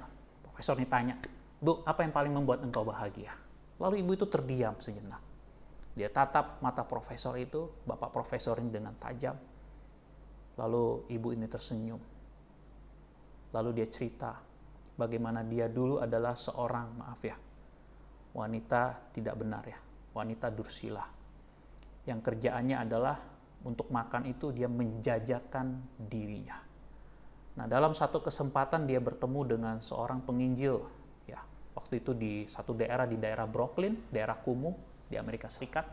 profesor ini tanya, Bu, apa yang paling membuat engkau bahagia? Lalu ibu itu terdiam sejenak. Dia tatap mata profesor itu, bapak profesor ini dengan tajam. Lalu ibu ini tersenyum. Lalu dia cerita bagaimana dia dulu adalah seorang, maaf ya, wanita tidak benar ya, wanita dursila. Yang kerjaannya adalah untuk makan itu dia menjajakan dirinya. Nah, dalam satu kesempatan dia bertemu dengan seorang penginjil. Ya, waktu itu di satu daerah, di daerah Brooklyn, daerah kumuh, di Amerika Serikat.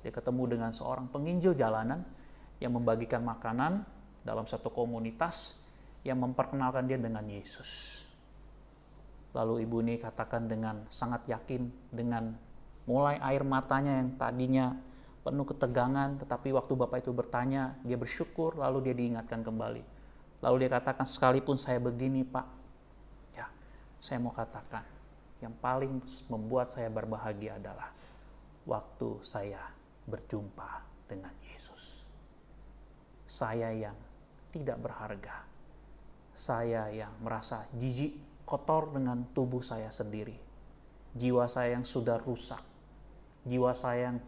Dia ketemu dengan seorang penginjil jalanan yang membagikan makanan dalam satu komunitas yang memperkenalkan dia dengan Yesus. Lalu ibu ini katakan dengan sangat yakin, dengan mulai air matanya yang tadinya penuh ketegangan, tetapi waktu bapak itu bertanya, dia bersyukur, lalu dia diingatkan kembali. Lalu dia katakan, sekalipun saya begini Pak, ya, saya mau katakan, yang paling membuat saya berbahagia adalah waktu saya berjumpa dengan Yesus. Saya yang tidak berharga, saya yang merasa jijik, kotor dengan tubuh saya sendiri, jiwa saya yang sudah rusak, jiwa saya yang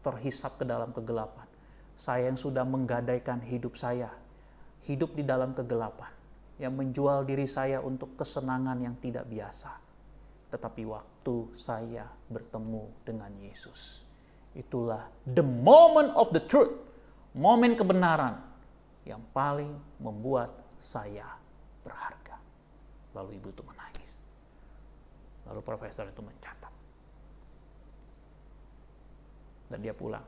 terhisap ke dalam kegelapan, saya yang sudah menggadaikan hidup saya, hidup di dalam kegelapan, yang menjual diri saya untuk kesenangan yang tidak biasa. Tetapi waktu saya bertemu dengan Yesus, itulah the moment of the truth, momen kebenaran yang paling membuat saya berharga. Lalu ibu itu menangis. Lalu profesor itu mencatat. Dan dia pulang.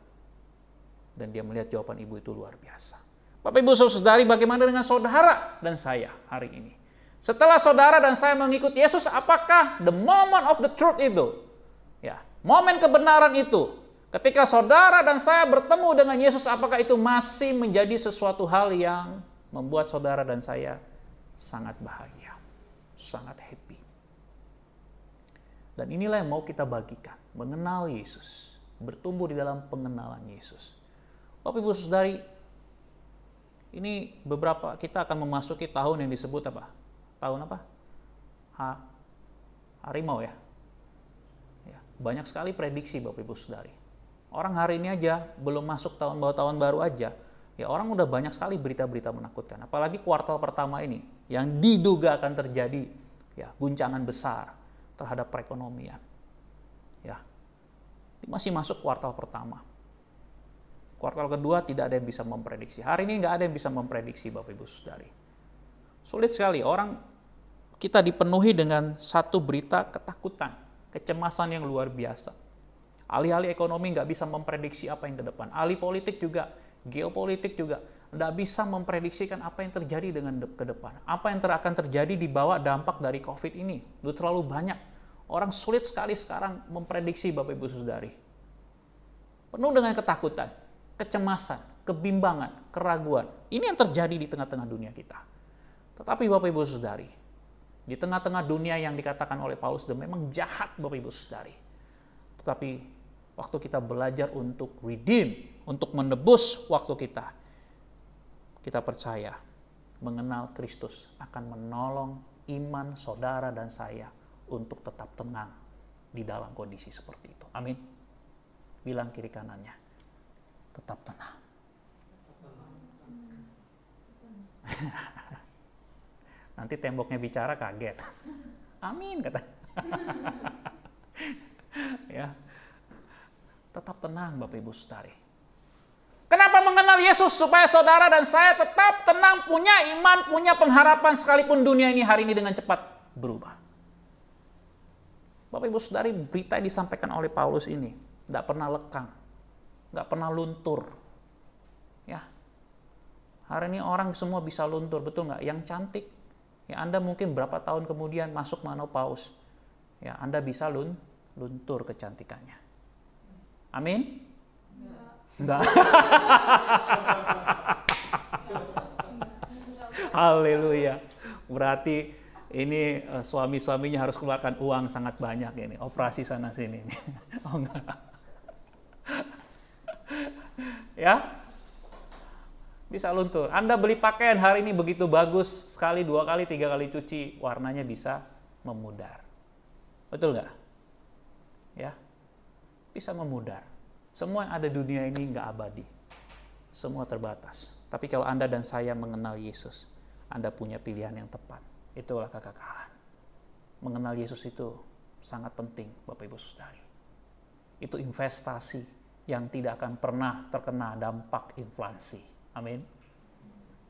Dan dia melihat jawaban ibu itu luar biasa. Bapak Ibu Saudari, bagaimana dengan saudara dan saya hari ini? Setelah saudara dan saya mengikuti Yesus, apakah the moment of the truth itu? Ya, momen kebenaran itu. Ketika saudara dan saya bertemu dengan Yesus, apakah itu masih menjadi sesuatu hal yang membuat saudara dan saya sangat bahagia, sangat happy? Dan inilah yang mau kita bagikan, mengenal Yesus, bertumbuh di dalam pengenalan Yesus. Bapak Ibu Saudari, ini kita akan memasuki tahun yang disebut apa? Tahun apa? Harimau ya. Banyak sekali prediksi Bapak Ibu Saudari. Orang hari ini aja belum masuk tahun baru aja, ya orang udah banyak sekali berita-berita menakutkan. Apalagi kuartal pertama ini yang diduga akan terjadi ya guncangan besar terhadap perekonomian. Ya. Masih masuk kuartal pertama. Kuartal kedua tidak ada yang bisa memprediksi. Hari ini nggak ada yang bisa memprediksi Bapak Ibu Saudari. Sulit sekali, kita dipenuhi dengan satu berita ketakutan, kecemasan yang luar biasa. Ahli-ahli ekonomi nggak bisa memprediksi apa yang ke depan. Ahli politik juga, geopolitik juga, nggak bisa memprediksikan apa yang terjadi dengan ke depan. Apa yang akan terjadi di bawah dampak dari COVID ini. Itu terlalu banyak. Orang sulit sekali sekarang memprediksi Bapak Ibu Saudari. Penuh dengan ketakutan, kecemasan, kebimbangan, keraguan. Ini yang terjadi di tengah-tengah dunia kita. Tetapi Bapak Ibu Saudari, di tengah-tengah dunia yang dikatakan oleh Paulus memang jahat Bapak Ibu Saudari. Tetapi waktu kita belajar untuk redeem, untuk menebus waktu kita percaya mengenal Kristus akan menolong iman saudara dan saya untuk tetap tenang di dalam kondisi seperti itu. Amin. Bilang kiri kanannya, tetap tenang. Nanti temboknya bicara kaget. Amin kata. Ya. Tetap tenang Bapak Ibu Saudari. Kenapa mengenal Yesus? Supaya saudara dan saya tetap tenang, punya iman, punya pengharapan sekalipun dunia ini hari ini dengan cepat berubah. Bapak Ibu Saudari, berita yang disampaikan oleh Paulus ini tidak pernah lekang, nggak pernah luntur. Ya, hari ini orang semua bisa luntur, betul nggak? Yang cantik, ya Anda mungkin berapa tahun kemudian masuk menopause, ya Anda bisa luntur kecantikannya. Amin? Enggak. Haleluya. Berarti ini suami-suaminya harus keluarkan uang sangat banyak ini, operasi sana sini. Oh enggak. Ya. Bisa luntur. Anda beli pakaian hari ini begitu bagus, sekali, 2 kali, 3 kali cuci, warnanya bisa memudar. Betul nggak? Ya. Bisa memudar. Semua yang ada di dunia ini nggak abadi. Semua terbatas. Tapi kalau Anda dan saya mengenal Yesus, Anda punya pilihan yang tepat. Itulah kekekalan. Mengenal Yesus itu sangat penting, Bapak Ibu Saudari. Itu investasi yang tidak akan pernah terkena dampak inflasi. Amin.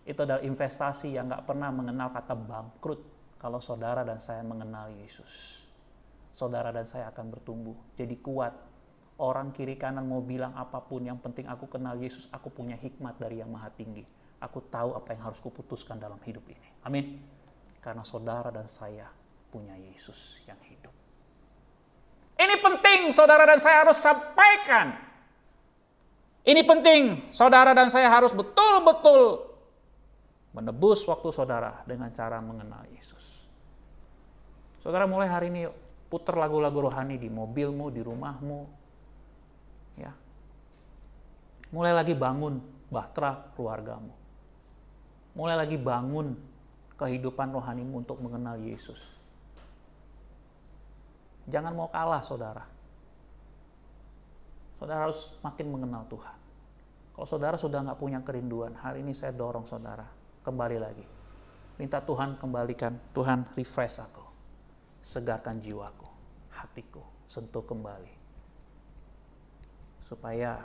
Itu adalah investasi yang nggak pernah mengenal kata bangkrut kalau saudara dan saya mengenal Yesus. Saudara dan saya akan bertumbuh, jadi kuat. Orang kiri kanan mau bilang apapun, yang penting aku kenal Yesus, aku punya hikmat dari Yang Maha Tinggi. Aku tahu apa yang harus kuputuskan dalam hidup ini. Amin. Karena saudara dan saya punya Yesus yang hidup. Ini penting saudara dan saya harus sampaikan. Ini penting saudara dan saya harus betul-betul menebus waktu saudara dengan cara mengenal Yesus. Saudara mulai hari ini putar lagu-lagu rohani di mobilmu, di rumahmu. Ya. Mulai lagi bangun bahtera keluargamu. Mulai lagi bangun kehidupan rohanimu untuk mengenal Yesus. Jangan mau kalah, saudara. Saudara harus makin mengenal Tuhan. Kalau saudara sudah nggak punya kerinduan, hari ini saya dorong saudara, kembali lagi. Minta Tuhan kembalikan, Tuhan refresh aku. Segarkan jiwaku, hatiku, sentuh kembali. Supaya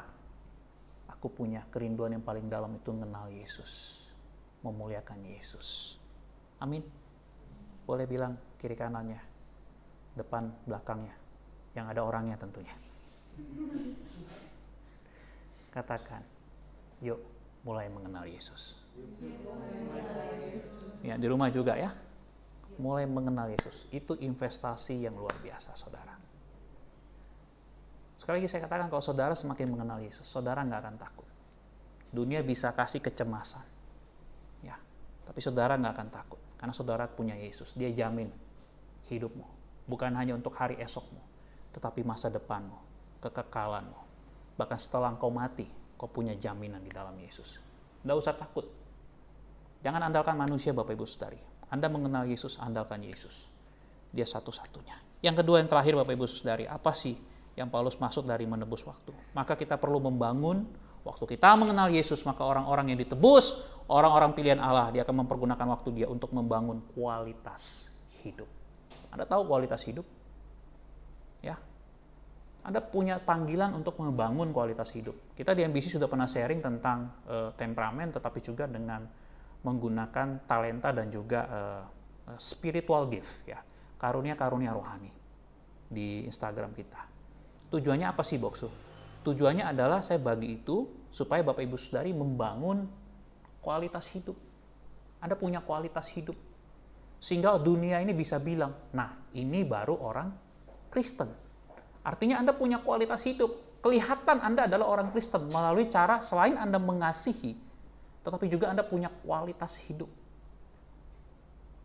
aku punya kerinduan yang paling dalam itu mengenal Yesus. Memuliakan Yesus. Amin. Boleh bilang kiri kanannya, depan belakangnya, yang ada orangnya tentunya. Katakan, yuk mulai mengenal Yesus. Ya, di rumah juga ya. Mulai mengenal Yesus. Itu investasi yang luar biasa, saudara. Sekali lagi saya katakan, kalau saudara semakin mengenal Yesus, saudara nggak akan takut. Dunia bisa kasih kecemasan. Ya, tapi saudara nggak akan takut. Karena saudara punya Yesus. Dia jamin hidupmu. Bukan hanya untuk hari esokmu, tetapi masa depanmu, kekekalanmu. Bahkan setelah engkau mati, kau punya jaminan di dalam Yesus. Nggak usah takut. Jangan andalkan manusia, Bapak Ibu Saudari. Anda mengenal Yesus, andalkan Yesus. Dia satu-satunya. Yang kedua, yang terakhir, Bapak Ibu Saudari, apa sih yang Paulus maksud dari menebus waktu? Maka kita perlu membangun waktu kita mengenal Yesus, maka orang-orang yang ditebus, orang-orang pilihan Allah, dia akan mempergunakan waktu dia untuk membangun kualitas hidup. Anda tahu kualitas hidup? Ya. Anda punya panggilan untuk membangun kualitas hidup. Kita di MBC sudah pernah sharing tentang temperamen, tetapi juga dengan menggunakan talenta dan juga spiritual gift, ya, karunia-karunia rohani di Instagram kita. Tujuannya apa sih, Boksu? Tujuannya adalah saya bagi itu supaya Bapak Ibu Saudari membangun kualitas hidup. Anda punya kualitas hidup. Sehingga dunia ini bisa bilang, nah ini baru orang Kristen. Artinya Anda punya kualitas hidup. Kelihatan Anda adalah orang Kristen melalui cara selain Anda mengasihi, tetapi juga Anda punya kualitas hidup.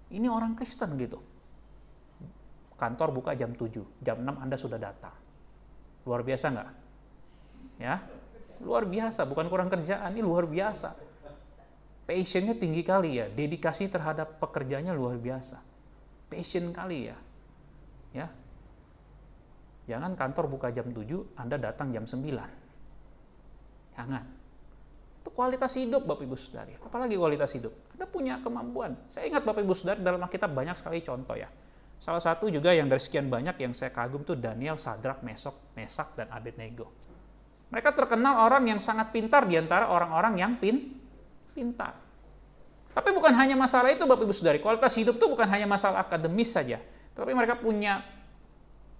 Ini orang Kristen gitu. Kantor buka jam 7, jam 6 Anda sudah datang. Luar biasa nggak? Ya, luar biasa, bukan kurang kerjaan, ini luar biasa. Passionnya tinggi kali ya, dedikasi terhadap pekerjaannya luar biasa. Passion kali ya. Ya. Jangan kantor buka jam 7, Anda datang jam 9. Jangan. Itu kualitas hidup, Bapak Ibu Saudari. Apalagi kualitas hidup? Anda punya kemampuan. Saya ingat, Bapak Ibu Saudari, dalam Alkitab banyak sekali contoh ya. Salah satu juga yang dari sekian banyak yang saya kagum itu Daniel, Sadrak, Mesak, dan Abednego. Mereka terkenal orang yang sangat pintar di antara orang-orang yang pintar. Tapi bukan hanya masalah itu, Bapak Ibu Saudari. Kualitas hidup itu bukan hanya masalah akademis saja. Tapi mereka punya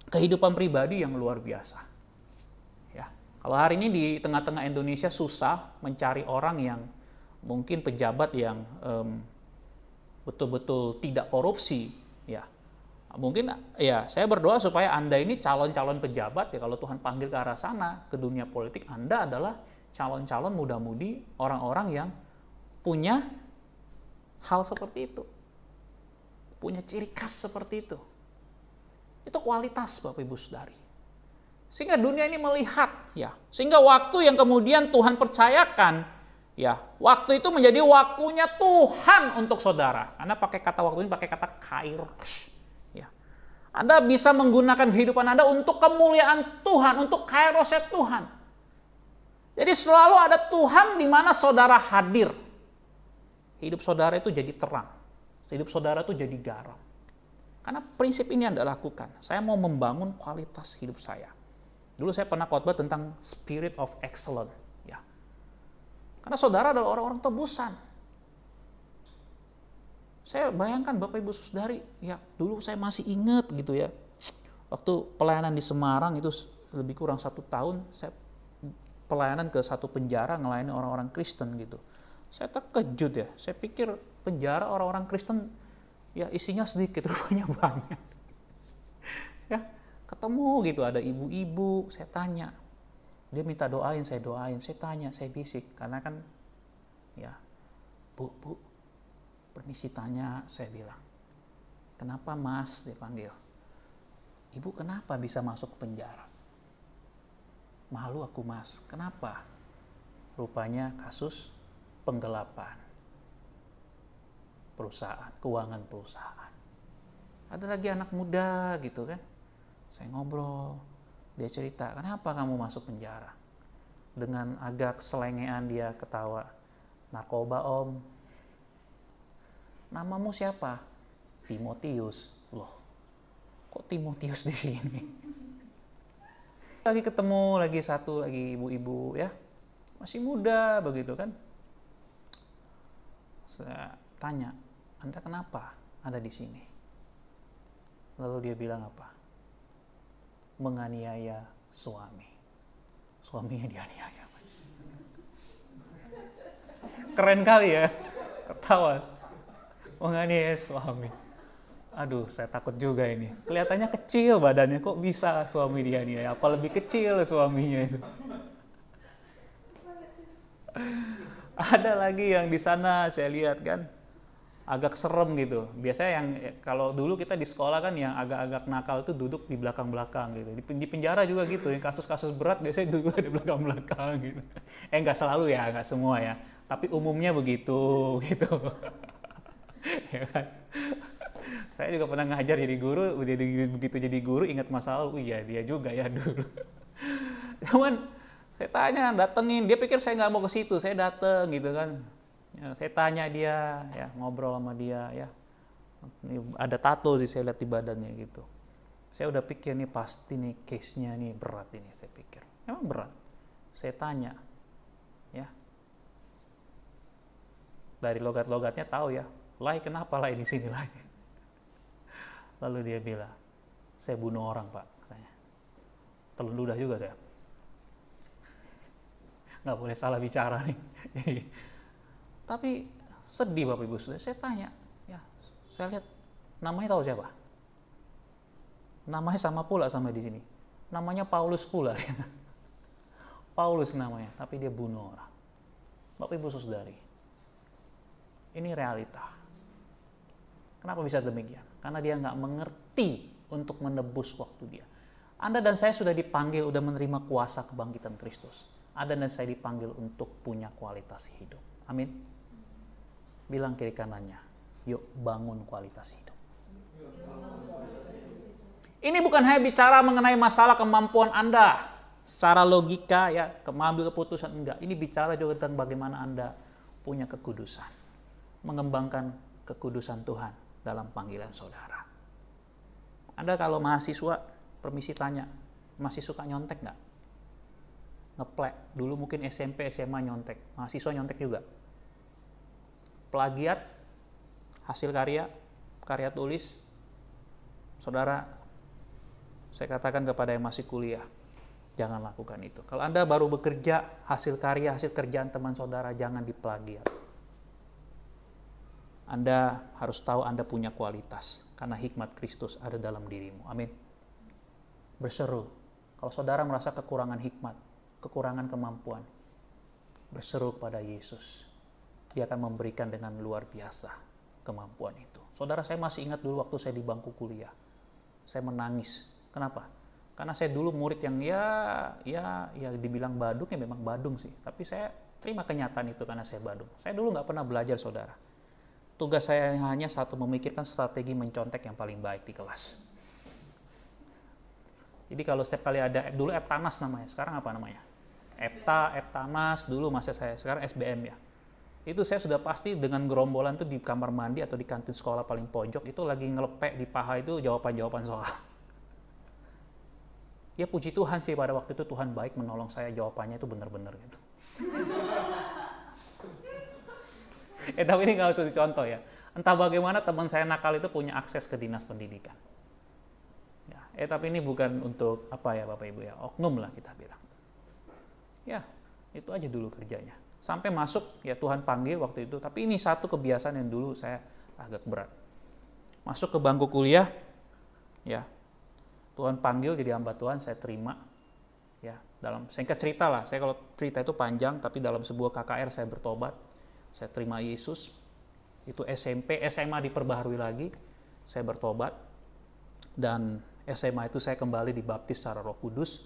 kehidupan pribadi yang luar biasa. Ya. Kalau hari ini di tengah-tengah Indonesia susah mencari orang yang mungkin pejabat yang betul-betul tidak korupsi. Ya. Mungkin ya saya berdoa supaya Anda ini calon-calon pejabat ya, kalau Tuhan panggil ke arah sana, ke dunia politik, Anda adalah calon-calon muda-mudi, orang-orang yang punya hal seperti itu. Punya ciri khas seperti itu. Itu kualitas, Bapak Ibu Saudari. Sehingga dunia ini melihat ya, sehingga waktu yang kemudian Tuhan percayakan ya, waktu itu menjadi waktunya Tuhan untuk saudara. Anda pakai kata waktu ini pakai kata kairos. Anda bisa menggunakan kehidupan Anda untuk kemuliaan Tuhan, untuk kairosnya Tuhan. Jadi selalu ada Tuhan di mana saudara hadir. Hidup saudara itu jadi terang. Hidup saudara itu jadi garam. Karena prinsip ini Anda lakukan. Saya mau membangun kualitas hidup saya. Dulu saya pernah khotbah tentang spirit of excellence. Ya. Karena saudara adalah orang-orang tebusan. Saya bayangkan Bapak Ibu Saudari, ya dulu saya masih ingat gitu ya. Waktu pelayanan di Semarang itu lebih kurang 1 tahun, saya pelayanan ke satu penjara ngelayani orang-orang Kristen gitu. Saya terkejut ya, saya pikir penjara orang-orang Kristen ya isinya sedikit, rupanya banyak. Ya, ketemu gitu, ada ibu-ibu, saya tanya. Dia minta doain, saya tanya, saya bisik. Karena kan ya, Bu, permisi tanya, saya bilang, kenapa Mas, dia panggil. Ibu kenapa bisa masuk ke penjara? Malu aku Mas, kenapa? Rupanya kasus penggelapan perusahaan, keuangan perusahaan. Ada lagi anak muda gitu kan. Saya ngobrol, dia cerita, kenapa kamu masuk penjara? Dengan agak selengean dia ketawa, narkoba om. Namamu siapa? Timotius. Loh, kok Timotius di sini? Lagi ketemu lagi satu lagi ibu-ibu ya, masih muda begitu kan. Saya tanya, Anda kenapa ada di sini? Lalu dia bilang apa? Menganiaya suami. Suaminya dianiaya. Keren kali ya, ketawa. Menganiaya suami. Aduh, saya takut juga ini. Kelihatannya kecil badannya, kok bisa suami dianiaya? Apa lebih kecil suaminya itu? Ada lagi yang di sana saya lihat kan, agak serem gitu. Biasanya yang kalau dulu kita di sekolah kan yang agak-agak nakal itu duduk di belakang-belakang gitu. Di penjara juga gitu, yang kasus-kasus berat biasanya duduk di belakang-belakang gitu. Nggak selalu ya, nggak semua ya. Tapi umumnya begitu gitu. Ya kan? Saya juga pernah ngajar jadi guru, begitu jadi guru ingat masa lalu, iya dia juga ya dulu. Cuman saya tanya, datengin, dia pikir saya nggak mau ke situ, saya dateng gitu kan. Ya, saya tanya dia, ya ngobrol sama dia, ya ini ada tato sih saya lihat di badannya gitu. Saya udah pikir nih pasti nih case-nya nih berat ini, saya pikir. Emang berat. Saya tanya, ya dari logat-logatnya tahu ya, Lai kenapa Lai di sini Lai? Lalu dia bilang, saya bunuh orang pak, katanya. Telun ludah juga saya. Nggak boleh salah bicara nih. Tapi sedih Bapak Ibu, saya tanya, ya saya lihat namanya tahu siapa? Namanya sama pula sama di sini. Namanya Paulus pula. Paulus namanya, tapi dia bunuh orang. Bapak Ibu Saudari, ini realita. Kenapa bisa demikian? Karena dia nggak mengerti untuk menebus waktu dia. Anda dan saya sudah dipanggil, sudah menerima kuasa kebangkitan Kristus. Anda dan saya dipanggil untuk punya kualitas hidup. Amin. Bilang kiri kanannya, yuk bangun kualitas hidup. Ini bukan hanya bicara mengenai masalah kemampuan Anda secara logika ya, mengambil keputusan, enggak. Ini bicara juga tentang bagaimana Anda punya kekudusan, mengembangkan kekudusan Tuhan dalam panggilan saudara. Anda kalau mahasiswa, permisi tanya, masih suka nyontek nggak? Ngeplek, dulu mungkin SMP, SMA nyontek, mahasiswa nyontek juga. Plagiat, hasil karya tulis, saudara, saya katakan kepada yang masih kuliah, jangan lakukan itu. Kalau Anda baru bekerja, hasil kerjaan teman saudara, jangan diplagiat. Anda harus tahu Anda punya kualitas, karena hikmat Kristus ada dalam dirimu. Amin. Berseru. Kalau saudara merasa kekurangan hikmat, kekurangan kemampuan, berseru kepada Yesus. Dia akan memberikan dengan luar biasa kemampuan itu. Saudara, saya masih ingat dulu waktu saya di bangku kuliah. Saya menangis. Kenapa? Karena saya dulu murid yang ya dibilang badung, ya memang badung sih. Tapi saya terima kenyataan itu karena saya badung. Saya dulu nggak pernah belajar, saudara. Tugas saya hanya satu, memikirkan strategi mencontek yang paling baik di kelas. Jadi kalau setiap kali ada, dulu Eptanas namanya, sekarang apa namanya? Eptanas dulu masa saya, sekarang SBM ya. Itu saya sudah pasti dengan gerombolan tuh di kamar mandi atau di kantin sekolah paling pojok, itu lagi ngelepek di paha itu jawaban-jawaban soal. Ya puji Tuhan sih pada waktu itu Tuhan baik menolong saya, jawabannya itu benar-benar gitu. Tapi ini nggak usah dicontoh ya. Entah bagaimana teman saya nakal itu punya akses ke dinas pendidikan. Ya, tapi ini bukan untuk apa ya Bapak Ibu ya, oknum lah kita bilang. Ya, itu aja dulu kerjanya. Sampai masuk ya Tuhan panggil waktu itu. Tapi ini satu kebiasaan yang dulu saya agak berat. Masuk ke bangku kuliah, ya Tuhan panggil jadi hamba Tuhan, saya terima. Ya, dalam singkat cerita lah, saya kalau cerita itu panjang, tapi dalam sebuah KKR saya bertobat. Saya terima Yesus, itu SMP, SMA diperbaharui lagi, saya bertobat, dan SMA itu saya kembali dibaptis secara Roh Kudus,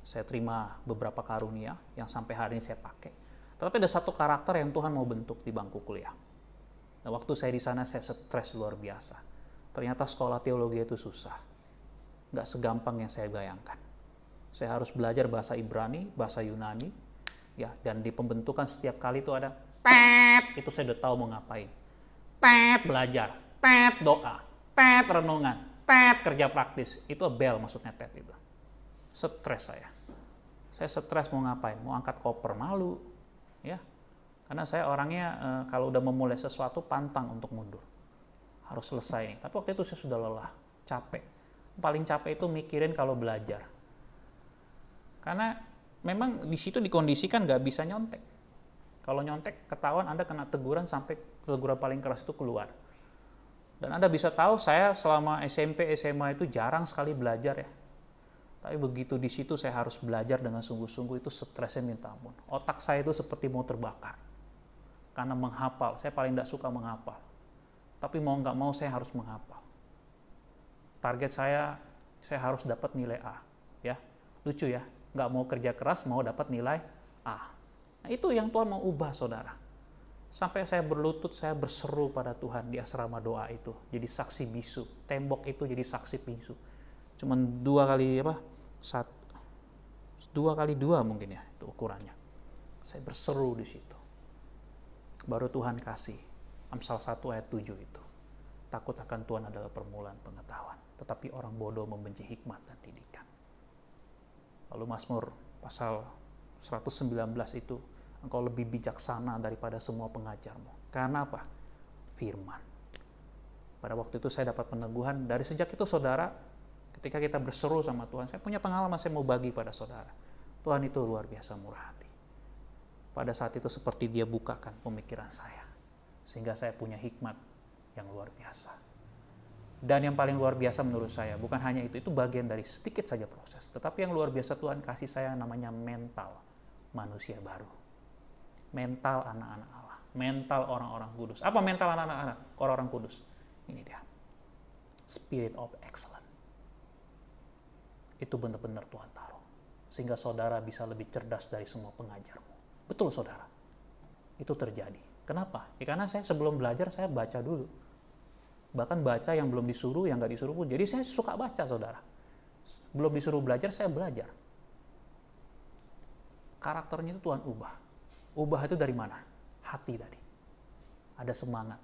saya terima beberapa karunia yang sampai hari ini saya pakai. Tetapi ada satu karakter yang Tuhan mau bentuk di bangku kuliah. Nah, waktu saya di sana saya stres luar biasa. Ternyata sekolah teologi itu susah. Nggak segampang yang saya bayangkan. Saya harus belajar bahasa Ibrani, bahasa Yunani, ya, dan di pembentukan setiap kali itu ada tet, itu saya udah tahu mau ngapain. Tet belajar, tet doa, tet renungan, tet kerja praktis. Itu bel maksudnya tet itu. Stres saya. Saya stres mau ngapain? Mau angkat koper, malu, ya. Karena saya orangnya kalau udah memulai sesuatu pantang untuk mundur. Harus selesai nih. Tapi waktu itu saya sudah lelah, capek. Paling capek itu mikirin kalau belajar. Karena memang di situ dikondisikan nggak bisa nyontek. Kalau nyontek ketahuan Anda kena teguran sampai teguran paling keras itu keluar. Dan Anda bisa tahu saya selama SMP, SMA itu jarang sekali belajar ya. Tapi begitu di situ saya harus belajar dengan sungguh-sungguh, itu stresnya minta ampun. Otak saya itu seperti mau terbakar. Karena menghafal, saya paling tidak suka menghafal. Tapi mau nggak mau saya harus menghafal. Target saya harus dapat nilai A. Ya, lucu ya, nggak mau kerja keras, mau dapat nilai A. Nah, itu yang Tuhan mau ubah, saudara. Sampai saya berlutut, saya berseru pada Tuhan di asrama doa itu. Jadi saksi bisu. Tembok itu jadi saksi bisu. Cuman 2 kali 2 mungkin ya, itu ukurannya. Saya berseru di situ. Baru Tuhan kasih. Amsal 1 ayat 7 itu. Takut akan Tuhan adalah permulaan pengetahuan. Tetapi orang bodoh membenci hikmat dan didikan. Lalu Mazmur pasal 119 itu, engkau lebih bijaksana daripada semua pengajarmu. Karena apa? Firman. Pada waktu itu saya dapat peneguhan. Dari sejak itu saudara, ketika kita berseru sama Tuhan, saya punya pengalaman, saya mau bagi pada saudara. Tuhan itu luar biasa murah hati. Pada saat itu seperti dia bukakan pemikiran saya. Sehingga saya punya hikmat yang luar biasa. Dan yang paling luar biasa menurut saya, bukan hanya itu bagian dari sedikit saja proses. Tetapi yang luar biasa Tuhan kasih saya namanya mental manusia baru. Mental anak-anak Allah. Mental orang-orang kudus. Apa mental anak-anak orang-orang kudus? Ini dia. Spirit of excellence. Itu benar-benar Tuhan taruh. Sehingga saudara bisa lebih cerdas dari semua pengajarmu. Betul saudara. Itu terjadi. Kenapa? Ya karena saya sebelum belajar saya baca dulu. Bahkan baca yang belum disuruh, yang nggak disuruh pun. Jadi saya suka baca saudara. Belum disuruh belajar, saya belajar. Karakternya itu Tuhan ubah. Ubah itu dari mana? Hati tadi. Ada semangat.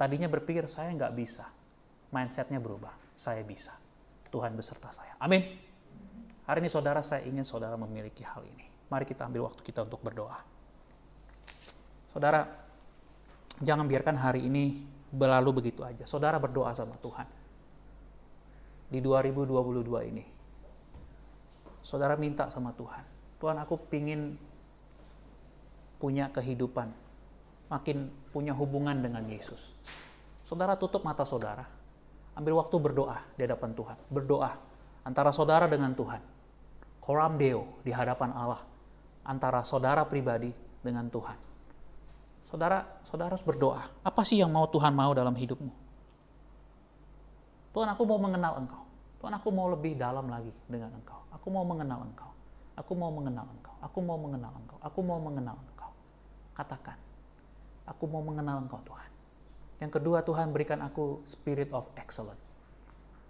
Tadinya berpikir saya nggak bisa. Mindsetnya berubah. Saya bisa. Tuhan beserta saya. Amin. Hari ini saudara, saya ingin saudara memiliki hal ini. Mari kita ambil waktu kita untuk berdoa. Saudara, jangan biarkan hari ini berlalu begitu aja. Saudara berdoa sama Tuhan. Di 2022 ini. Saudara minta sama Tuhan. Tuhan, aku pingin punya kehidupan. Makin punya hubungan dengan Yesus. Saudara tutup mata saudara. Ambil waktu berdoa di hadapan Tuhan. Berdoa antara saudara dengan Tuhan. Coram Deo di hadapan Allah. Antara saudara pribadi dengan Tuhan. Saudara harus berdoa. Apa sih yang mau Tuhan mau dalam hidupmu? Tuhan, aku mau mengenal Engkau. Tuhan, aku mau lebih dalam lagi dengan Engkau. Aku mau mengenal Engkau. Aku mau mengenal Engkau. Aku mau mengenal Engkau. Aku mau mengenal Engkau. Katakan, aku mau mengenal Engkau Tuhan. Yang kedua, Tuhan berikan aku spirit of excellence.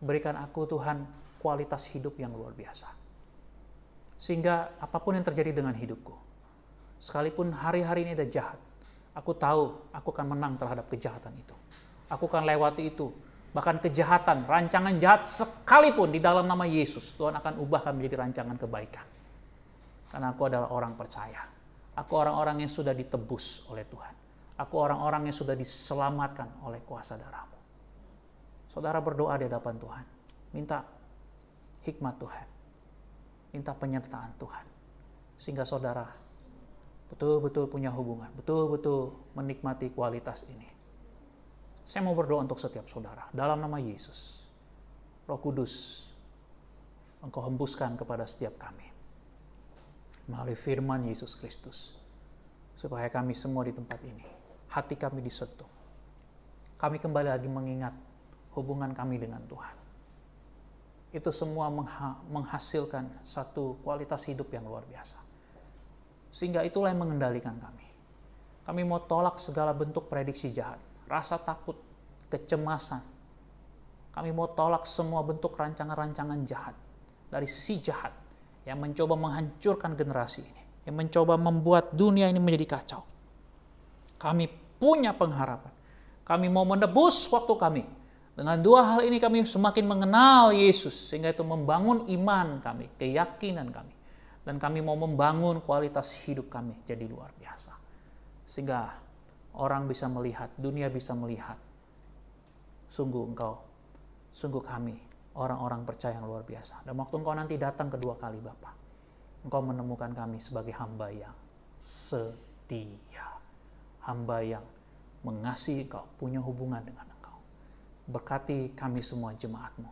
Berikan aku Tuhan kualitas hidup yang luar biasa. Sehingga apapun yang terjadi dengan hidupku, sekalipun hari-hari ini ada jahat, aku tahu aku akan menang terhadap kejahatan itu. Aku akan lewati itu. Bahkan kejahatan, rancangan jahat sekalipun di dalam nama Yesus, Tuhan akan ubahkan menjadi rancangan kebaikan. Karena aku adalah orang percaya. Aku orang-orang yang sudah ditebus oleh Tuhan. Aku orang-orang yang sudah diselamatkan oleh kuasa darah-Mu. Saudara berdoa di hadapan Tuhan. Minta hikmat Tuhan. Minta penyertaan Tuhan. Sehingga saudara betul-betul punya hubungan. Betul-betul menikmati kualitas ini. Saya mau berdoa untuk setiap saudara. Dalam nama Yesus. Roh Kudus, Engkau hembuskan kepada setiap kami. Melalui firman Yesus Kristus. Supaya kami semua di tempat ini, hati kami disentuh. Kami kembali lagi mengingat hubungan kami dengan Tuhan. Itu semua menghasilkan satu kualitas hidup yang luar biasa. Sehingga itulah yang mengendalikan kami. Kami mau tolak segala bentuk prediksi jahat, rasa takut, kecemasan. Kami mau tolak semua bentuk rancangan-rancangan jahat dari si jahat yang mencoba menghancurkan generasi ini, yang mencoba membuat dunia ini menjadi kacau. Kami punya pengharapan. Kami mau menebus waktu kami. Dengan dua hal ini kami semakin mengenal Yesus, sehingga itu membangun iman kami, keyakinan kami. Dan kami mau membangun kualitas hidup kami jadi luar biasa. Sehingga orang bisa melihat, dunia bisa melihat. Sungguh kami, orang-orang percaya yang luar biasa. Dan waktu Engkau nanti datang kedua kali Bapa, Engkau menemukan kami sebagai hamba yang setia. Hamba yang mengasihi Engkau, punya hubungan dengan Engkau. Berkati kami semua jemaat-Mu.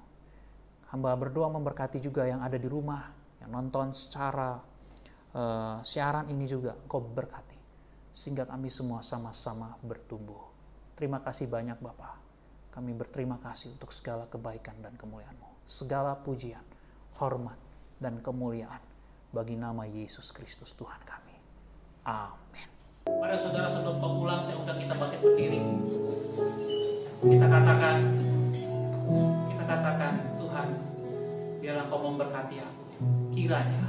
Hamba berdoa memberkati juga yang ada di rumah, yang nonton secara siaran ini juga Engkau berkati. Sehingga kami semua sama-sama bertumbuh. Terima kasih banyak Bapa. Kami berterima kasih untuk segala kebaikan dan kemuliaan-Mu. Segala pujian, hormat, dan kemuliaan bagi nama Yesus Kristus Tuhan kami. Amin. Pada saudara sebelum pulang, saya undang kita bangkit berdiri. Kita katakan, Tuhan, biarlah Engkau memberkati aku. Kiranya.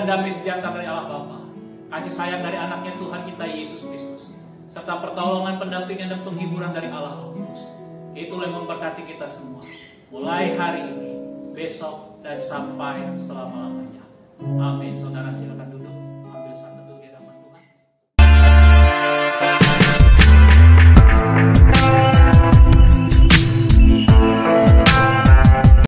Damai sejahtera dari Allah Bapa, kasih sayang dari anaknya Tuhan kita Yesus Kristus, serta pertolongan, pendampingan, dan penghiburan dari Allah Roh Kudus. Itulah yang memberkati kita semua, mulai hari ini, besok, dan sampai selama-lamanya. Amin. Saudara silakan duduk.